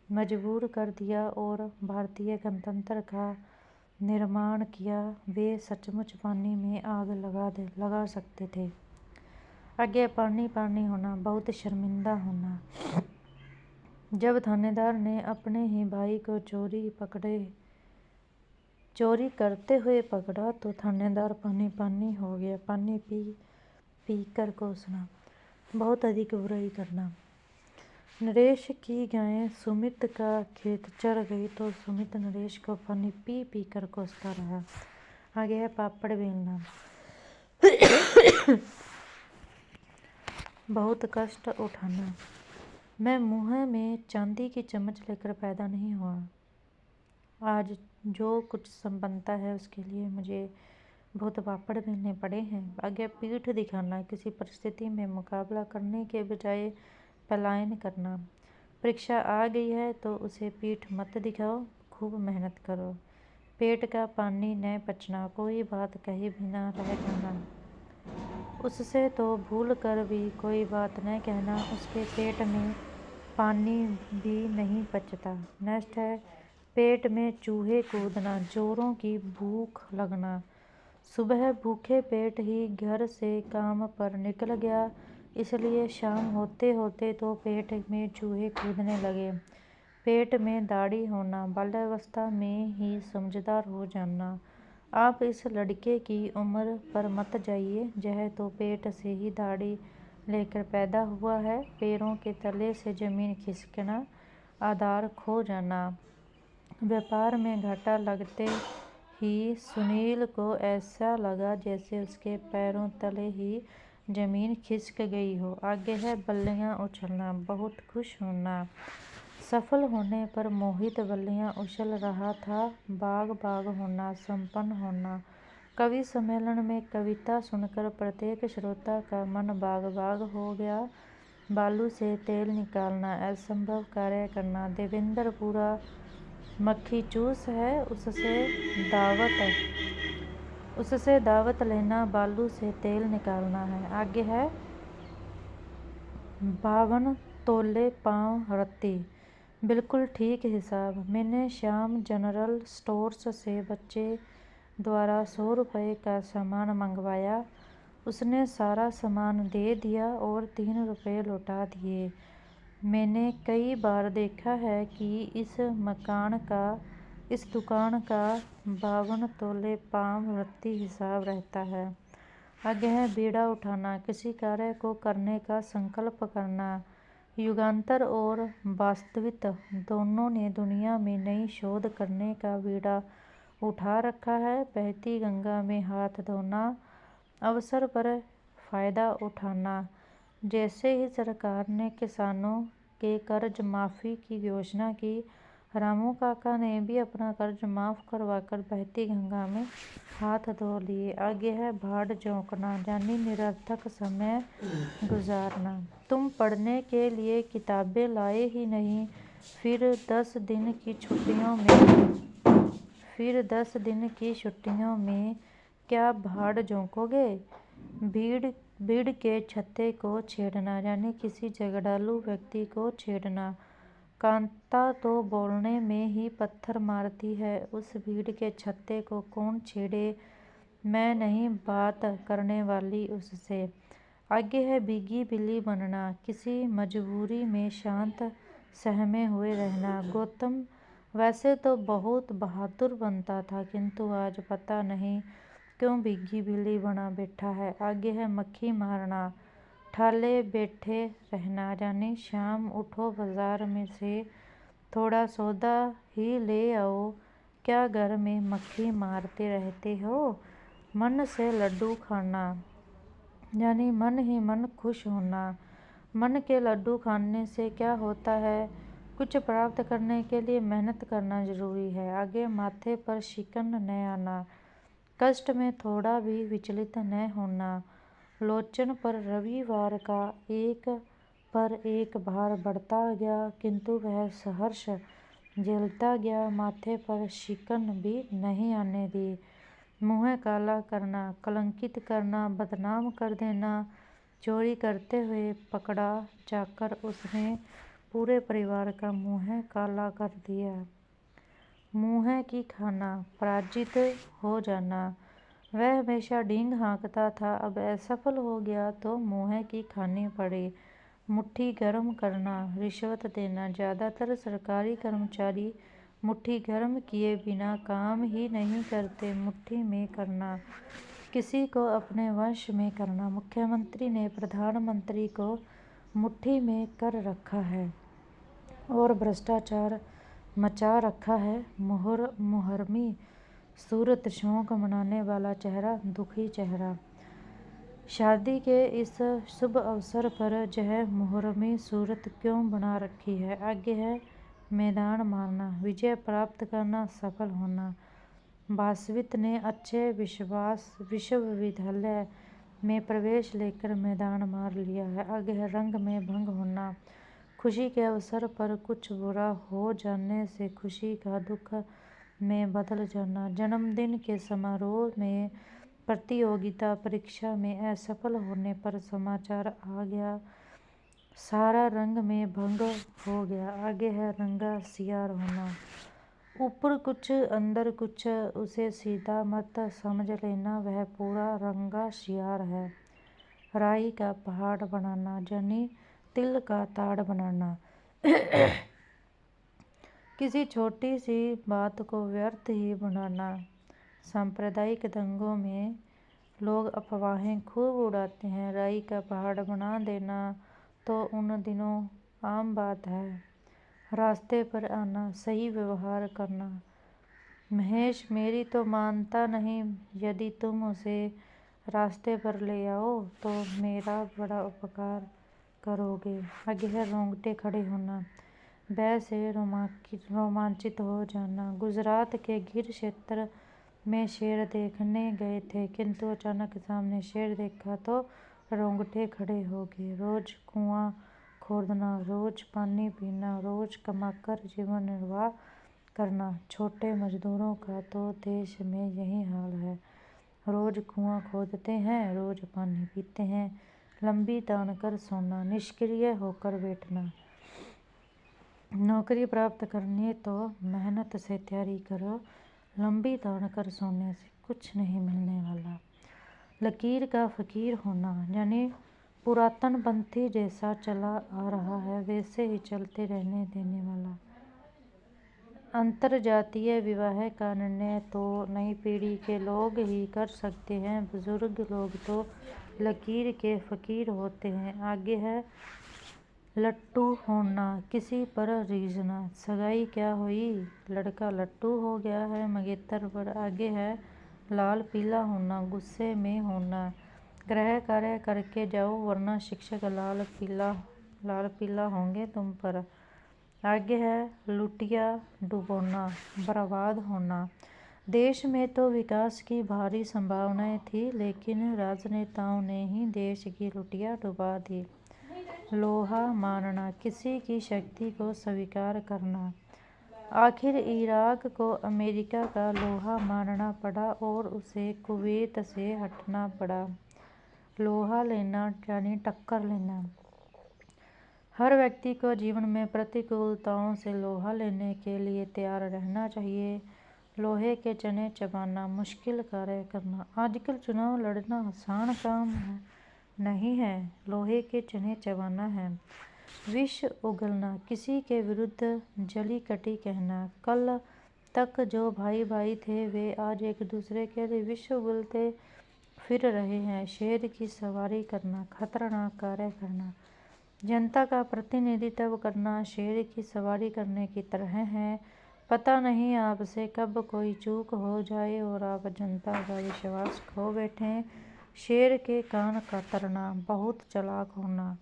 मजबूर कर दिया और भारतीय गणतंत्र का निर्माण किया। वे सचमुच पानी में आग लगा सकते थे। आगे पानी पानी होना, बहुत शर्मिंदा होना। जब थानेदार ने अपने ही भाई को चोरी करते हुए पकड़ा तो थानेदार पानी पानी हो गया। पानी पी कर कोसना, बहुत अधिक बुराई करना। नरेश की गाय सुमित का खेत चर गई तो सुमित नरेश को पानी पी पी कर कोसता रहा। आगे है पापड़ बेलना, बहुत कष्ट उठाना। मैं मुँह में चांदी की चम्मच लेकर पैदा नहीं हुआ। आज जो कुछ बनता है उसके लिए मुझे बहुत पापड़ बेलने पड़े हैं। आगे पीठ दिखाना, किसी परिस्थिति में मुकाबला करने के बजाय पलायन करना। परीक्षा आ गई है तो उसे पीठ मत दिखाओ, खूब मेहनत करो। पेट का पानी न पचना, कोई बात कहे बिना रह जाना। उससे तो भूल कर भी कोई बात न कहना, उसके पेट में पानी भी नहीं पचता। नेक्स्ट है पेट में चूहे कूदना, जोरों की भूख लगना। सुबह भूखे पेट ही घर से काम पर निकल गया, इसलिए शाम होते होते तो पेट में चूहे कूदने लगे। पेट में दाढ़ी होना, बाल्यावस्था में ही समझदार हो जाना। आप इस लड़के की उम्र पर मत जाइए, यह तो पेट से ही दाढ़ी लेकर पैदा हुआ है। पैरों के तले से जमीन खिसकना, आधार खो जाना। व्यापार में घाटा लगते ही सुनील को ऐसा लगा जैसे उसके पैरों तले ही जमीन खिसक गई हो। आगे है बल्लियां उछलना, बहुत खुश होना। सफल होने पर मोहित बल्लियां उछल रहा था। बाग बाग होना, संपन्न होना। कवि सम्मेलन में कविता सुनकर प्रत्येक श्रोता का मन बाग बाग हो गया। बालू से तेल निकालना, असंभव कार्य करना। देवेंद्र पूरा मक्खी चूस है, उससे दावत लेना, बालू से तेल निकालना है। आगे है 52 तोले पाँव रत्ती, बिल्कुल ठीक हिसाब। मैंने श्याम जनरल स्टोर्स से बच्चे द्वारा 100 रुपये का सामान मंगवाया। उसने सारा सामान दे दिया और 3 रुपये लौटा दिए। मैंने कई बार देखा है कि इस मकान का इस दुकान का 52 तोले पाम रत्ती हिसाब रहता है। आगे है बीड़ा उठाना, किसी कार्य को करने का संकल्प करना। युगांतर और वास्तविक दोनों ने दुनिया में नई शोध करने का बीड़ा उठा रखा है। बहती गंगा में हाथ धोना, अवसर पर फायदा उठाना। जैसे ही सरकार ने किसानों के कर्ज माफी की घोषणा की, रामू काका ने भी अपना कर्ज माफ करवाकर बहती गंगा में हाथ धो लिए। आगे है भाड़ झोंकना, यानी निरर्थक समय गुजारना। तुम पढ़ने के लिए किताबें लाए ही नहीं, फिर 10 दिन की छुट्टियों में क्या भाड़ झोंकोगे? भीड़ के छत्ते को छेड़ना, यानी किसी झगड़ालू व्यक्ति को छेड़ना। कांता तो बोलने में ही पत्थर मारती है, उस भीड़ के छत्ते को कौन छेड़े? मैं नहीं बात करने वाली उससे। आगे है भीगी बिल्ली बनना, किसी मजबूरी में शांत सहमे हुए रहना। गौतम वैसे तो बहुत बहादुर बनता था, किंतु आज पता नहीं क्यों भीगी बिल्ली बना बैठा है। आगे है मक्खी मारना, ठाले बैठे रहना, यानी शाम उठो बाजार में से थोड़ा सौदा ही ले आओ, क्या घर में मक्खी मारते रहते हो? मन से लड्डू खाना, यानी मन ही मन खुश होना। मन के लड्डू खाने से क्या होता है? कुछ प्राप्त करने के लिए मेहनत करना जरूरी है। आगे माथे पर शिकन न आना, कष्ट में थोड़ा भी विचलित न होना। लोचन पर रविवार का एक पर एक भार बढ़ता गया, किंतु वह सहर्ष झेलता गया, माथे पर शिकन भी नहीं आने दी। मुँह काला करना, कलंकित करना, बदनाम कर देना। चोरी करते हुए पकड़ा जाकर उसने पूरे परिवार का मुँह काला कर दिया। मुँह की खाना, पराजित हो जाना। वह हमेशा डींग हाँकता था, अब असफल हो गया तो मुँह की खानी पड़ी। मुट्ठी गर्म करना, रिश्वत देना। ज़्यादातर सरकारी कर्मचारी मुट्ठी गर्म किए बिना काम ही नहीं करते। मुट्ठी में करना, किसी को अपने वश में करना। मुख्यमंत्री ने प्रधानमंत्री को मुट्ठी में कर रखा है और भ्रष्टाचार मचा रखा है। मुहर्रमी सूरत, शौक मनाने वाला चेहरा, दुखी चेहरा। शादी के इस शुभ अवसर पर यह मुहर्रमी सूरत क्यों बना रखी है? आगे है मैदान मारना, विजय प्राप्त करना, सफल होना। वासवित ने अच्छे विश्वविद्यालय में प्रवेश लेकर मैदान मार लिया है। आगे है रंग में भंग होना, खुशी के अवसर पर कुछ बुरा हो जाने से खुशी का दुख में बदल जाना। जन्मदिन के समारोह में, प्रतियोगिता परीक्षा में असफल होने पर समाचार आ गया, सारा रंग में भंग हो गया। आगे है रंगा सियार होना, ऊपर कुछ अंदर कुछ, उसे सीधा मत समझ लेना, वह पूरा रंगा सियार है। राई का पहाड़ बनाना, यानी तिल का ताड़ बनाना। किसी छोटी सी बात को व्यर्थ ही बनाना। सांप्रदायिक दंगों में लोग अफवाहें खूब उड़ाते हैं, राई का पहाड़ बना देना तो उन दिनों आम बात है। रास्ते पर आना, सही व्यवहार करना। महेश मेरी तो मानता नहीं, यदि तुम उसे रास्ते पर ले आओ तो मेरा बड़ा उपकार करोगे। आगे है रोंगटे खड़े होना, भय से रोमांचित हो जाना। गुजरात के गिर क्षेत्र में शेर देखने गए थे, किंतु अचानक सामने शेर देखा तो रोंगटे खड़े हो गए। रोज कुआं खोदना, रोज पानी पीना, रोज कमाकर जीवन निर्वाह करना। छोटे मजदूरों का तो देश में यही हाल है, रोज कुआं खोदते हैं, रोज पानी पीते हैं। लंबी तान कर सोना, निष्क्रिय होकर बैठना। नौकरी प्राप्त करनी तो मेहनत से तैयारी करो, लंबी तान कर सोने से कुछ नहीं मिलने वाला। लकीर का फकीर होना, यानी पुरातनपंथी जैसा चला आ रहा है वैसे ही चलते रहने देने वाला। अंतरजातीय विवाह का निर्णय तो नई पीढ़ी के लोग ही कर सकते हैं। बुजुर्ग लोग तो लकीर के फकीर होते हैं। आगे है लट्टू होना, किसी पर रीझना। सगाई क्या हुई, लड़का लट्टू हो गया है मंगेतर पर। आगे है लाल पीला होना, गुस्से में होना। गृह कार्य करके जाओ वरना शिक्षक लाल पीला होंगे तुम पर। आगे है लुटिया डुबोना, बर्बाद होना। देश में तो विकास की भारी संभावनाएं थी, लेकिन राजनेताओं ने ही देश की लुटिया डुबा दी। लोहा मानना, किसी की शक्ति को स्वीकार करना। आखिर इराक को अमेरिका का लोहा मानना पड़ा और उसे कुवैत से हटना पड़ा। लोहा लेना यानी टक्कर लेना। हर व्यक्ति को जीवन में प्रतिकूलताओं से लोहा लेने के लिए तैयार रहना चाहिए। लोहे के चने चबाना, मुश्किल कार्य करना। आजकल चुनाव लड़ना आसान काम नहीं है, लोहे के चने चबाना है। विष उगलना, किसी के विरुद्ध जली कटी कहना। कल तक जो भाई भाई थे वे आज एक दूसरे के लिए विष उगलते फिर रहे हैं। शेर की सवारी करना, खतरनाक कार्य करना। जनता का प्रतिनिधित्व करना शेर की सवारी करने की तरह है। पता नहीं आपसे कब कोई चूक हो जाए और आप जनता का विश्वास खो बैठें। शेर के कान कतरना, बहुत चालाक होना।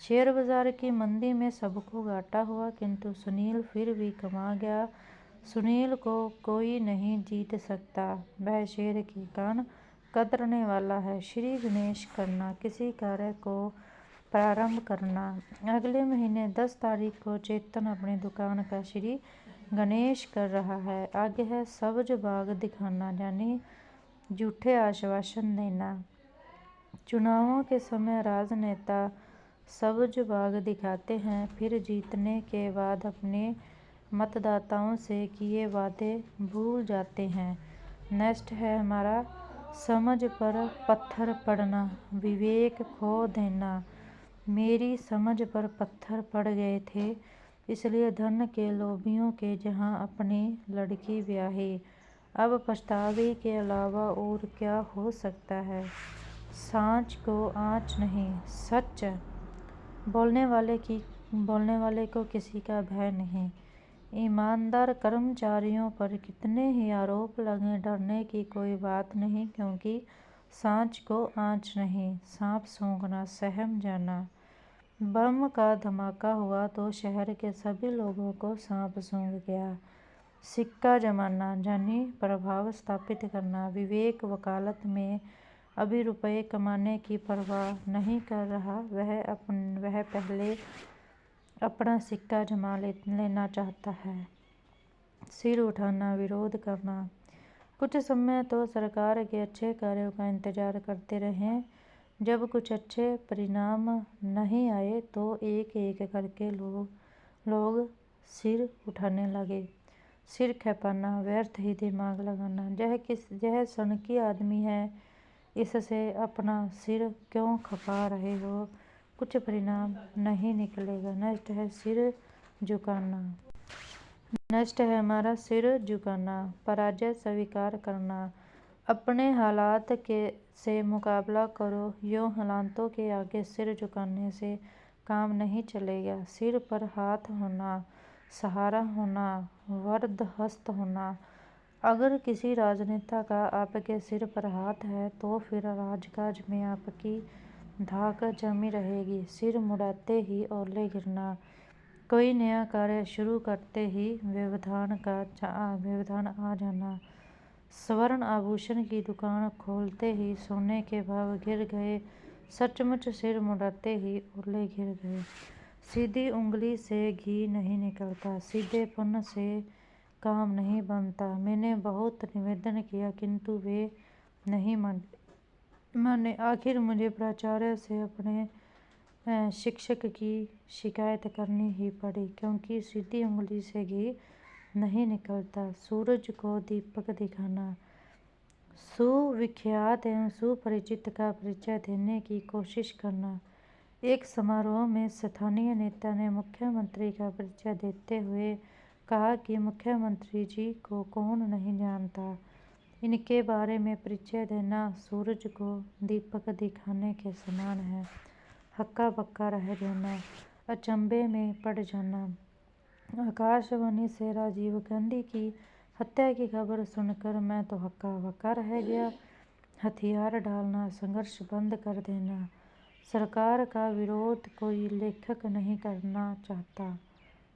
शेयर बाजार की मंदी में सबको घाटा हुआ, किंतु सुनील फिर भी कमा गया। सुनील को कोई नहीं जीत सकता, वह शेर के कान कतरने वाला है। श्री गणेश करना, किसी कार्य को प्रारंभ करना। अगले महीने 10 तारीख को चेतन अपनी दुकान का श्री गणेश कर रहा है। आगे है सब्ज बाग दिखाना, यानी झूठे आश्वासन देना। चुनावों के समय राजनेता सब्ज बाग दिखाते हैं, फिर जीतने के बाद अपने मतदाताओं से किए वादे भूल जाते हैं। नेक्स्ट है हमारा समझ पर पत्थर पड़ना, विवेक खो देना। मेरी समझ पर पत्थर पड़ गए थे, इसलिए धन के लोभियों के जहां अपनी लड़की ब्याही। अब पछतावे के अलावा और क्या हो सकता है। सांच को आँच नहीं, सच बोलने वाले को किसी का भय नहीं। ईमानदार कर्मचारियों पर कितने ही आरोप लगे, डरने की कोई बात नहीं, क्योंकि सांच को आँच नहीं। सांप सूंघना, सहम जाना। बम का धमाका हुआ तो शहर के सभी लोगों को सांप सूंघ गया। सिक्का जमाना, यानी प्रभाव स्थापित करना। विवेक वकालत में अभी रुपये कमाने की परवाह नहीं कर रहा, वह पहले अपना सिक्का जमा लेना चाहता है। सिर उठाना, विरोध करना। कुछ समय तो सरकार के अच्छे कार्यों का इंतजार करते रहे। जब कुछ अच्छे परिणाम नहीं आए तो एक एक करके लोग सिर उठाने लगे। सिर खपाना, व्यर्थ ही दिमाग लगाना। यह सनकी आदमी है, इससे अपना सिर क्यों खपा रहे हो, कुछ परिणाम नहीं निकलेगा। नेक्स्ट है सिर झुकाना। नेक्स्ट है हमारा सिर झुकाना, पराजय स्वीकार करना। अपने हालात से मुकाबला करो, यूं हालातों के आगे सिर झुकाने से काम नहीं चलेगा। सिर पर हाथ होना, सहारा होना, वरदहस्त होना। अगर किसी राजनेता का आपके सिर पर हाथ है तो फिर राजकाज में आपकी धाक जमी रहेगी। सिर मुड़ाते ही ओले गिरना, कोई नया कार्य शुरू करते ही व्यवधान आ जाना। स्वर्ण आभूषण की दुकान खोलते ही सोने के भाव गिर गए, सचमुच सिर मुड़ाते ही ओले गिर गए। सीधी उंगली से घी नहीं निकलता, सीधेपन से काम नहीं बनता। मैंने बहुत निवेदन किया किंतु वे नहीं माने। आखिर मुझे प्राचार्य से अपने शिक्षक की शिकायत करनी ही पड़ी, क्योंकि सीधी उंगली से घी नहीं निकलता। सूरज को दीपक दिखाना, सुविख्यात एवं सुपरिचित का परिचय देने की कोशिश करना। एक समारोह में स्थानीय नेता ने मुख्यमंत्री का परिचय देते हुए कहा कि मुख्यमंत्री जी को कौन नहीं जानता। इनके बारे में परिचय देना सूरज को दीपक दिखाने के समान है। हक्का बक्का रह जाना, अचंभे में पड़ जाना। आकाशवाणी से राजीव गांधी की हत्या की खबर सुनकर मैं तो हक्का बक्का रह गया। हथियार डालना, संघर्ष बंद कर देना, सरकार का विरोध कोई लेखक नहीं करना चाहता।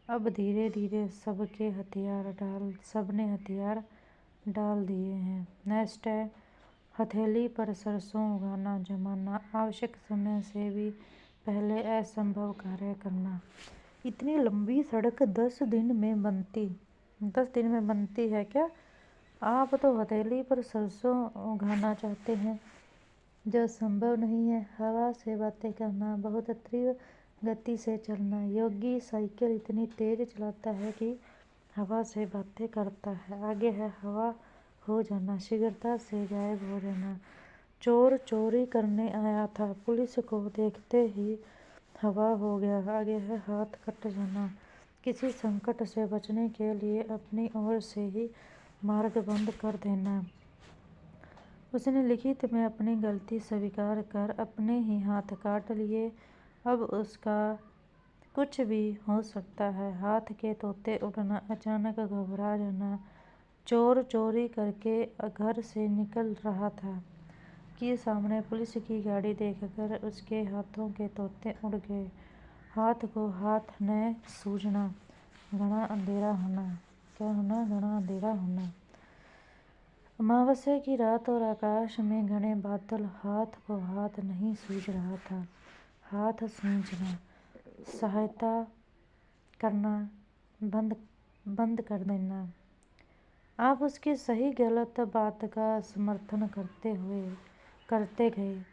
अब धीरे धीरे सबने हथियार डाल दिए हैं। नेक्स्ट है हथेली पर सरसों उगाना जमाना, आवश्यक समय से भी पहले असंभव कार्य करना। इतनी लंबी सड़क 10 दिन में बनती है क्या? आप तो हथेली पर सरसों उगाना चाहते हैं जो संभव नहीं है। हवा से बातें करना, बहुत तीव्र गति से चलना। योगी साइकिल इतनी तेज चलाता है कि हवा से बातें करता है। आगे है हवा हो जाना, शीघ्रता से गायब हो जाना। चोर चोरी करने आया था, पुलिस को देखते ही हवा हो गया। आगे है हाथ कट जाना, किसी संकट से बचने के लिए अपनी ओर से ही मार्ग बंद कर देना। उसने लिखित में अपनी गलती स्वीकार कर अपने ही हाथ काट लिए। अब उसका कुछ भी हो सकता है। हाथ के तोते उड़ना, अचानक घबरा जाना। चोर चोरी करके घर से निकल रहा था कि सामने पुलिस की गाड़ी देखकर उसके हाथों के तोते उड़ गए। हाथ को हाथ न सूझना, घना अंधेरा होना। क्या होना? घना अंधेरा होना। अमावस्या की रात और आकाश में घने बादल। हाथ को हाथ नहीं सूझ रहा था। हाथ सूझना, सहायता करना बंद कर देना। आप उसकी सही गलत बात का समर्थन करते गए,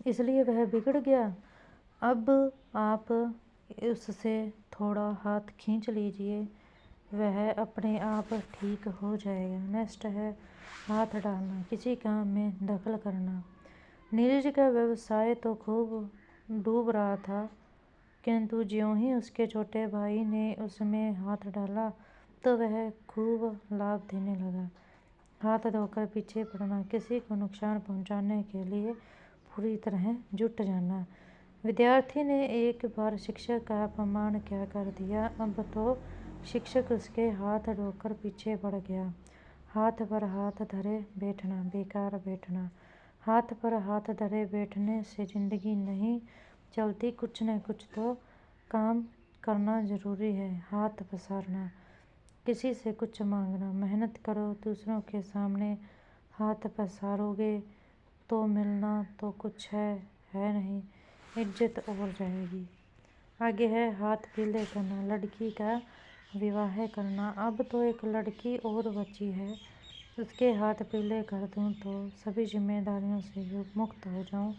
इसलिए वह बिगड़ गया। अब आप उससे थोड़ा हाथ खींच लीजिए, वह अपने आप ठीक हो जाएगा। नेक्स्ट है हाथ डालना, किसी काम में दखल करना। नीरज का व्यवसाय तो खूब डूब रहा था, किंतु ज्यों ही उसके छोटे भाई ने उसमें हाथ डाला तो वह खूब लाभ देने लगा। हाथ धोकर पीछे पड़ना, किसी को नुकसान पहुंचाने के लिए पूरी तरह जुट जाना। विद्यार्थी ने एक बार शिक्षक का अपमान क्या कर दिया, अब तो शिक्षक उसके हाथ धोकर पीछे पड़ गया। हाथ पर हाथ धरे बैठना, बेकार बैठना। हाथ पर हाथ धरे बैठने से जिंदगी नहीं चलती, कुछ न कुछ तो काम करना जरूरी है। हाथ पसारना, किसी से कुछ मांगना। मेहनत करो, दूसरों के सामने हाथ पसारोगे तो मिलना तो कुछ है नहीं, इज्जत और जाएगी। आगे है हाथ पीले करना, लड़की का विवाह करना। अब तो एक लड़की और बची है, उसके हाथ पीले कर दूं तो सभी जिम्मेदारियों से मुक्त हो जाऊं।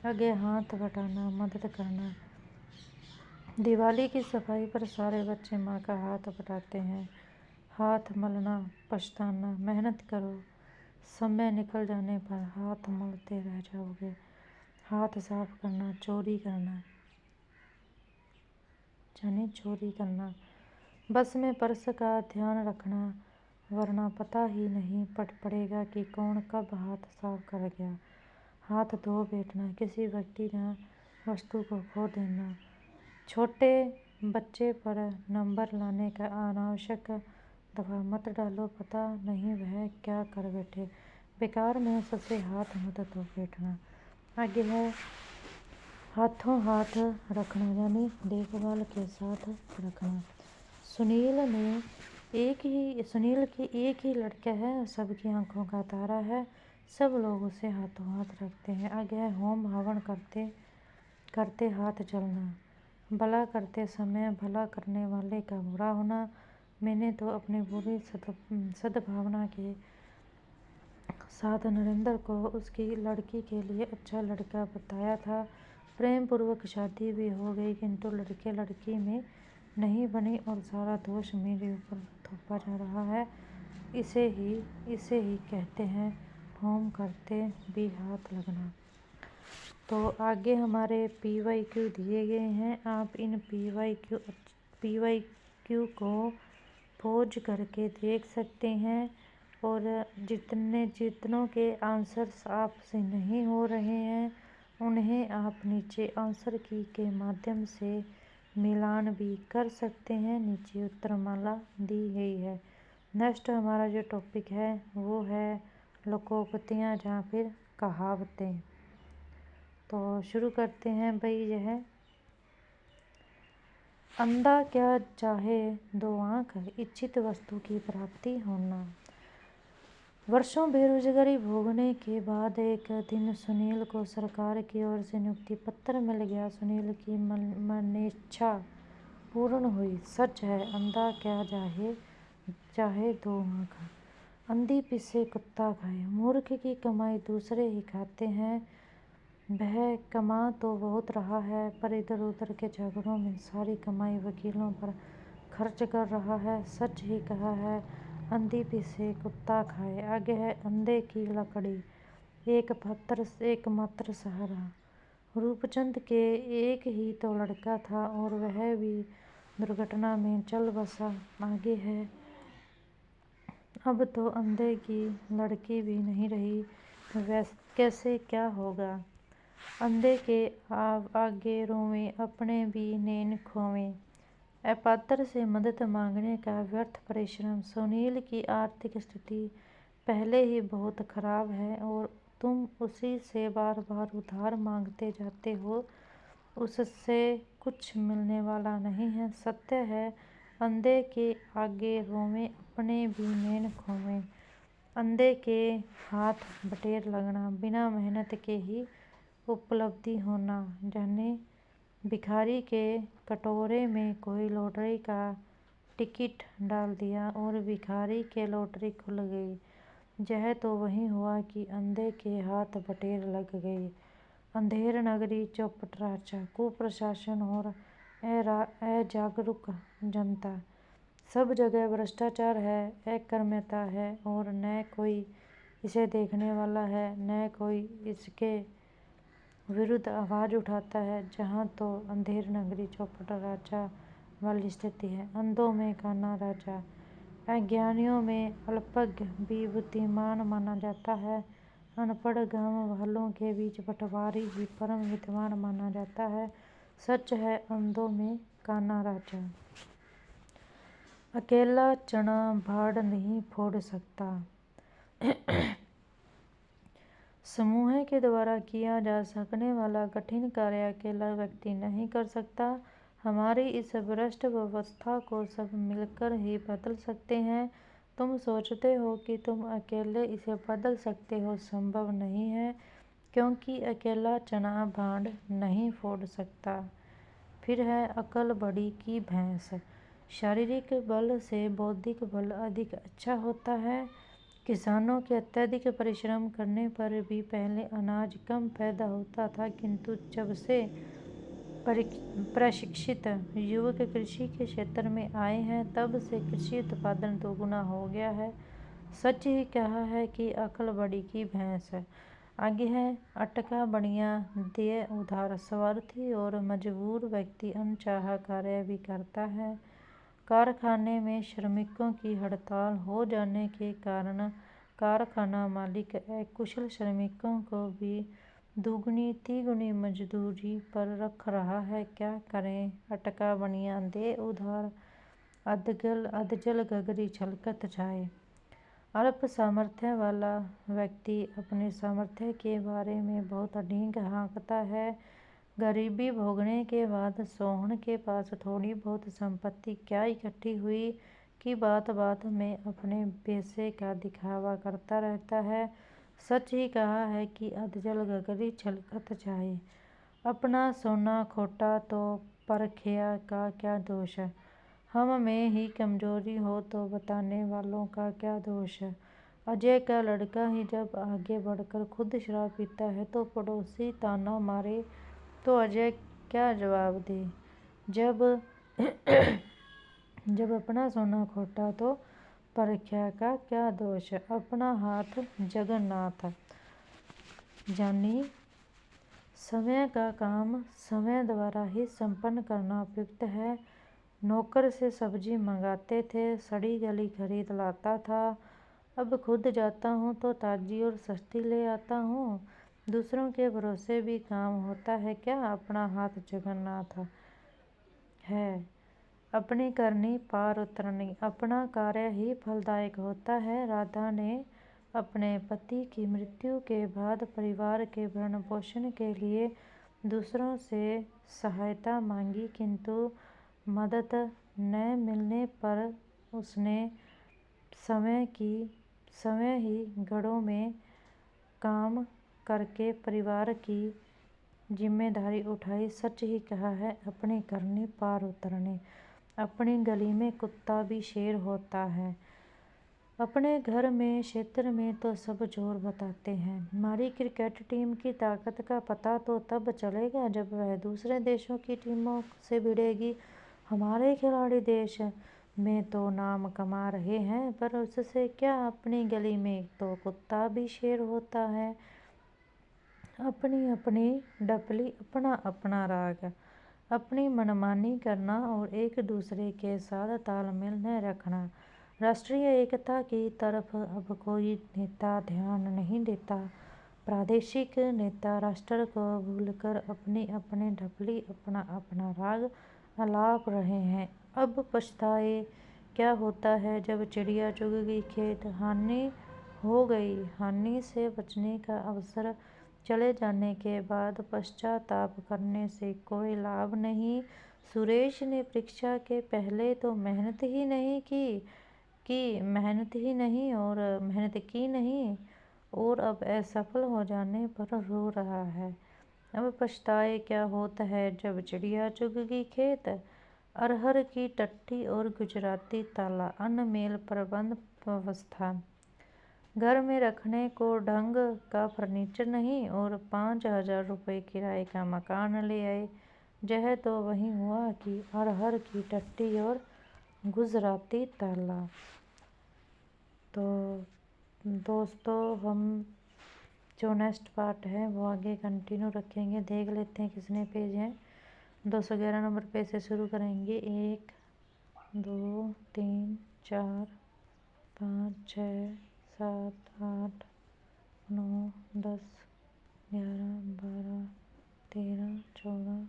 आगे हाथ बटाना, मदद करना। दिवाली की सफाई पर सारे बच्चे माँ का हाथ बटाते हैं। हाथ मलना, पछताना। मेहनत करो, समय निकल जाने पर हाथ मलते रह जाओगे। हाथ साफ करना, चोरी करना यानी चोरी करना। बस में पर्स का ध्यान रखना, वरना पता ही नहीं पड़ेगा कि कौन कब हाथ साफ कर गया। हाथ धो बैठना, किसी व्यक्ति या वस्तु को खो देना। छोटे बच्चे पर नंबर लाने का अनावश्यक दबाव मत डालो, पता नहीं वह क्या कर बैठे। बेकार में उससे हाथ मत धो बैठना। आगे है हाथों हाथ रखना यानी देखभाल के साथ रखना। सुनील की एक ही लड़का है, सबकी आंखों का तारा है, सब लोग उसे हाथों हाथ रखते हैं। आगे है होम हवन करते हाथ जलना। भला करते समय भला करने वाले का बुरा होना। मैंने तो अपनी बुरी सद्भावना के साथ नरेंद्र को उसकी लड़की के लिए अच्छा लड़का बताया था। प्रेम पूर्वक शादी भी हो गई, किंतु लड़के लड़की में नहीं बनी और सारा दोष मेरे ऊपर थोपा जा रहा है। इसे ही कहते हैं होम करते भी हाथ लगना। तो आगे हमारे PYQ दिए गए हैं, आप इन PYQ MCQ को पॉज करके देख सकते हैं और जितनों के आंसर्स आपसे नहीं हो रहे हैं उन्हें आप नीचे आंसर की के माध्यम से मिलान भी कर सकते हैं। नीचे उत्तरमाला दी गई है। नेक्स्ट हमारा जो टॉपिक है वो है लोकोक्तियाँ या फिर कहावतें। तो शुरू करते हैं भाई। यह अंधा क्या चाहे दो आँख, इच्छित वस्तु की प्राप्ति होना। वर्षों बेरोजगारी भोगने के बाद एक दिन सुनील को सरकार की ओर से नियुक्ति पत्र मिल गया। सुनील की मनेच्छा पूर्ण हुई। सच है, अंधा क्या चाहे दो आँख, अंधी पिसे कुत्ता खाए। मूर्ख की कमाई दूसरे ही खाते हैं। वह कमा तो बहुत रहा है पर इधर उधर के झगड़ों में सारी कमाई वकीलों पर खर्च कर रहा है। सच ही कहा है, अंधी पिसे कुत्ता खाए। आगे है अंधे की लकड़ी, एकमात्र सहारा। रूपचंद के एक ही तो लड़का था और वह भी दुर्घटना में चल बसा। आगे है अब तो अंधे की लड़की भी नहीं रही, कैसे क्या होगा। अंधे के आगे रोवे, अपने भी नैन खोवे। अपात्र से मदद मांगने का व्यर्थ परिश्रम। सुनील की आर्थिक स्थिति पहले ही बहुत खराब है और तुम उसी से बार बार उधार मांगते जाते हो, उससे कुछ मिलने वाला नहीं है। सत्य है, अंधे के आगे रोवे, अपने भी नैन खोवे। अंधे के हाथ बटेर लगना, बिना मेहनत के ही उपलब्धि होना। जाने भिखारी के कटोरे में कोई लॉटरी का टिकट डाल दिया और भिखारी के लॉटरी खुल गई। यह तो वही हुआ कि अंधे के हाथ बटेर लग गई। अंधेर नगरी चौपट राजा, कुप्रशासन और अजागरूक जनता। सब जगह भ्रष्टाचार है, अकर्मण्यता है और न कोई इसे देखने वाला है, न कोई इसके विरुद्ध आवाज उठाता है। जहाँ तो अंधेर नगरी चौपट राजा वाली स्थिति है, अंधों में काना राजा, अज्ञानियों में अल्पज्ञ भी बुद्धिमान माना जाता है, अनपढ़ गांव वालों के बीच पटवारी भी परम विद्वान माना जाता है। सच है, अंधों में काना राजा। अकेला चना भाड़ नहीं फोड़ सकता। समूह के द्वारा किया जा सकने वाला कठिन कार्य अकेला व्यक्ति नहीं कर सकता। हमारी इस भ्रष्ट व्यवस्था को सब मिलकर ही बदल सकते हैं। तुम सोचते हो कि तुम अकेले इसे बदल सकते हो, संभव नहीं है, क्योंकि अकेला चना भाड़ नहीं फोड़ सकता। फिर है अकल बड़ी की भैंस। शारीरिक बल से बौद्धिक बल अधिक अच्छा होता है। किसानों के अत्यधिक परिश्रम करने पर भी पहले अनाज कम पैदा होता था, किंतु जब से प्रशिक्षित युवक कृषि के क्षेत्र में आए हैं तब से कृषि उत्पादन दोगुना हो गया है। सच ही कहा है कि अकल बड़ी की भैंस। आगे है अटका बढ़िया दे उधार। स्वार्थी और मजबूर व्यक्ति अनचाहा कार्य भी करता है। कारखाने में श्रमिकों की हड़ताल हो जाने के कारण कारखाना मालिक अकुशल श्रमिकों को भी दुगुनी तिगुनी मजदूरी पर रख रहा है। क्या करें, अटका बढ़िया दे उधार, अधजल गगरी छलकत जाए। अल्प सामर्थ्य वाला व्यक्ति अपने सामर्थ्य के बारे में बहुत अडींग हाँकता है। गरीबी भोगने के बाद सोहन के पास थोड़ी बहुत संपत्ति क्या इकट्ठी हुई कि बात बात में अपने पैसे का दिखावा करता रहता है। सच ही कहा है कि अधजल गगरी छलकत जाए। अपना सोना खोटा तो परखिया का क्या दोष। हम में ही कमजोरी हो तो बताने वालों का क्या दोष। अजय का लड़का ही जब आगे बढ़कर खुद शराब पीता है तो पड़ोसी ताना मारे तो अजय क्या जवाब दे। जब अपना सोना खोटा तो परखिया का क्या दोष। अपना हाथ जगन्नाथ। जानी समय का काम समय द्वारा ही संपन्न करना उपयुक्त है। नौकर से सब्जी मंगाते थे, सड़ी गली खरीद लाता था। अब खुद जाता हूँ तो ताजी और सस्ती ले आता हूँ। दूसरों के भरोसे भी काम होता है क्या? अपना हाथ जगन्नाथ है, अपनी करनी पार उतरनी। अपना कार्य ही फलदायक होता है। राधा ने अपने पति की मृत्यु के बाद परिवार के भरण पोषण के लिए दूसरों से सहायता मांगी, किंतु मदद न मिलने पर उसने समय ही घरों में काम करके परिवार की जिम्मेदारी उठाई। सच ही कहा है, अपनी करनी पार उतरनी। अपनी गली में कुत्ता भी शेर होता है। अपने घर में क्षेत्र में तो सब जोर बताते हैं। हमारी क्रिकेट टीम की ताकत का पता तो तब चलेगा जब वह दूसरे देशों की टीमों से भिड़ेगी। हमारे खिलाड़ी देश में तो नाम कमा रहे हैं, पर उससे क्या? अपनी गली में तो कुत्ता भी शेर होता है। अपनी अपनी डपली, अपना अपना राग, अपनी मनमानी करना और एक दूसरे के साथ तालमेल न रखना। राष्ट्रीय एकता की तरफ अब कोई नेता ध्यान नहीं देता। प्रादेशिक नेता राष्ट्र को भूलकर अपनी अपनी ढपली, अपना अपना राग आलाप रहे हैं। अब पछताए क्या होता है जब चिड़िया चुग गई खेत। हानि हो गई, हानि से बचने का अवसर चले जाने के बाद पश्चाताप करने से कोई लाभ नहीं। सुरेश ने परीक्षा के पहले तो मेहनत ही नहीं और अब असफल हो जाने पर रो रहा है। अब पछताए क्या होता है जब चिड़िया चुग गई खेत। अरहर की टट्टी और गुजराती ताला, अनमेल प्रबंध व्यवस्था। घर में रखने को ढंग का फर्नीचर नहीं और 5,000 रुपये किराए का मकान ले आए। यह तो वही हुआ कि अरहर की टट्टी और गुजराती ताला। तो दोस्तों, हम जो नेक्स्ट पार्ट है वो आगे कंटिन्यू रखेंगे। देख लेते हैं कितने पेज हैं। 211 नंबर पेज से शुरू करेंगे। 1 2 3 4 5 6 7 8 9 10 11 12 13 14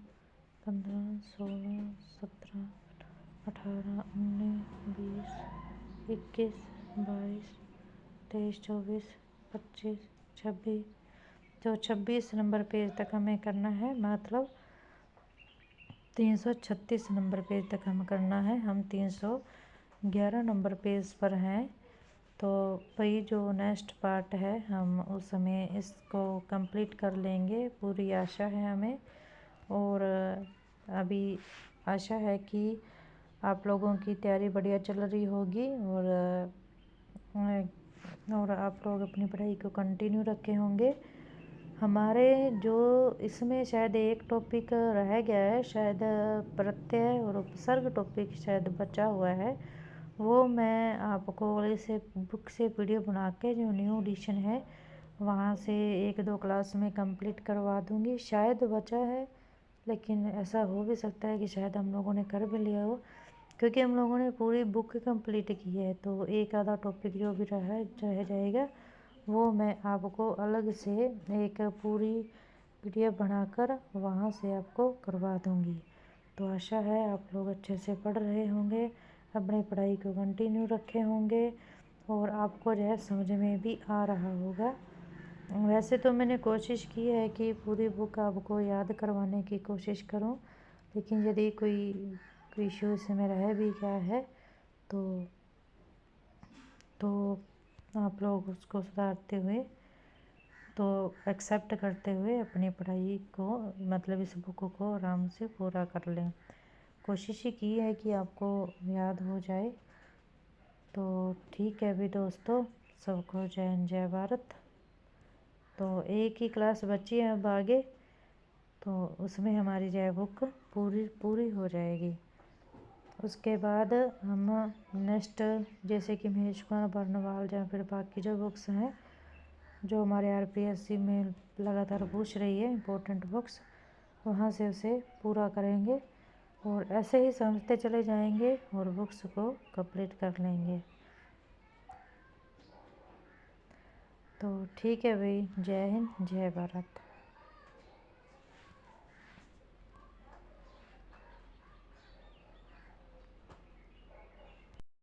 15 16 17 18 19 20 21 22 23 24 25 26। तो 26 नंबर पेज तक हमें करना है, मतलब 336 नंबर पेज तक हम करना है। हम 311 नंबर पेज पर हैं। तो वही जो नेक्स्ट पार्ट है हम उस समय इसको कंप्लीट कर लेंगे, पूरी आशा है हमें। और अभी आशा है कि आप लोगों की तैयारी बढ़िया चल रही होगी और आप लोग अपनी पढ़ाई को कंटिन्यू रखे होंगे। हमारे जो इसमें शायद एक टॉपिक रह गया है, शायद प्रत्यय और उपसर्ग टॉपिक शायद बचा हुआ है। वो मैं आपको से बुक से वीडियो बना के जो न्यू एडिशन है वहाँ से 1-2 क्लास में कंप्लीट करवा दूँगी। शायद बचा है, लेकिन ऐसा हो भी सकता है कि शायद हम लोगों ने कर भी लिया हो, क्योंकि हम लोगों ने पूरी बुक कंप्लीट की है। तो एक आधा टॉपिक जो भी रह जाएगा वो मैं आपको अलग से एक पूरी पीडीएफ बनाकर वहाँ से आपको करवा दूँगी। तो आशा है आप लोग अच्छे से पढ़ रहे होंगे, अपनी पढ़ाई को कंटिन्यू रखे होंगे और आपको जो है समझ में भी आ रहा होगा। वैसे तो मैंने कोशिश की है कि पूरी बुक आपको याद करवाने की कोशिश करूं, लेकिन यदि कोई इशू इसमें रह भी गया है तो आप लोग उसको सुधारते हुए, तो एक्सेप्ट करते हुए अपनी पढ़ाई को, मतलब इस बुक को आराम से पूरा कर लें। कोशिश ही की है कि आपको याद हो जाए। तो ठीक है भी दोस्तों, सबको जय हिंद जय भारत। तो एक ही क्लास बची है अब आगे, तो उसमें हमारी जय बुक पूरी हो जाएगी। उसके बाद हम नेक्स्ट, जैसे कि महेश कुमार बर्नवाल या फिर बाकी जो बुक्स हैं जो हमारे आरपीएससी में लगातार पूछ रही है इम्पोर्टेंट बुक्स, वहाँ से उसे पूरा करेंगे और ऐसे ही समझते चले जाएंगे और बुक्स को कंप्लीट कर लेंगे। तो ठीक है भाई, जय हिंद जय भारत।